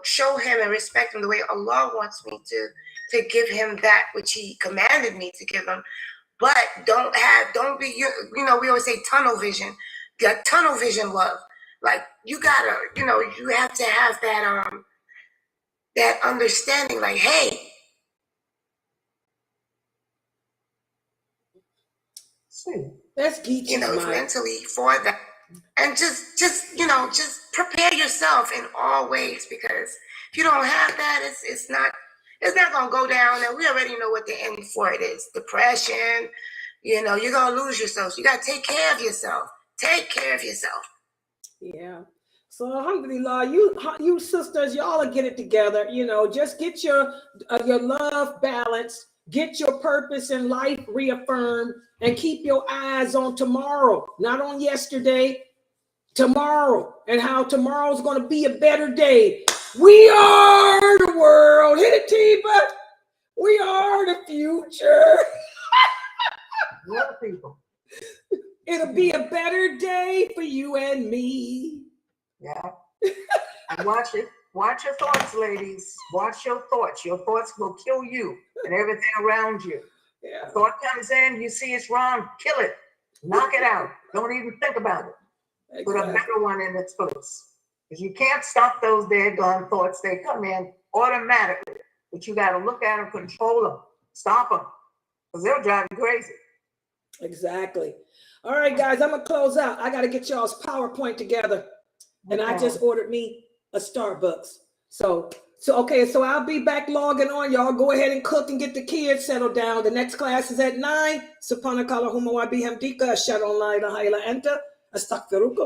show him and respect him the way Allah wants me to give him that which he commanded me to give him. But don't be, we always say tunnel vision. That tunnel vision love. Like, you gotta, you have to have that understanding, like, hey. That's geeky, mentally for that. And just prepare yourself in all ways, because if you don't have that, it's not gonna go down. And we already know what the end for it is. Depression, you're gonna lose yourself. So you gotta take care of yourself. Take care of yourself. Yeah. So alhamdulillah, you sisters, y'all will get it together. Just get your love balanced, get your purpose in life reaffirmed, and keep your eyes on tomorrow, not on yesterday. Tomorrow, and how tomorrow's going to be a better day. We are the world. Hit it, Tiba. We are the future. Young people. It'll be a better day for you and me. Yeah. And watch it. Watch your thoughts, ladies. Watch your thoughts. Your thoughts will kill you and everything around you. Yeah. A thought comes in, you see it's wrong, kill it. Knock it out. Don't even think about it. Exactly. Put a better one in its place. Because you can't stop those dead gone thoughts. They come in automatically. But you got to look at them, control them, stop them. Because they'll drive you crazy. Exactly. All right, guys, I'm going to close out. I got to get y'all's PowerPoint together. And I just ordered me a Starbucks. So So, okay, so I'll be back logging on. Y'all go ahead and cook and get the kids settled down. The next class is at 9. Subhanakallahumma wa bihamdika, ashhadu an la ilaha illa anta, astaghfiruka.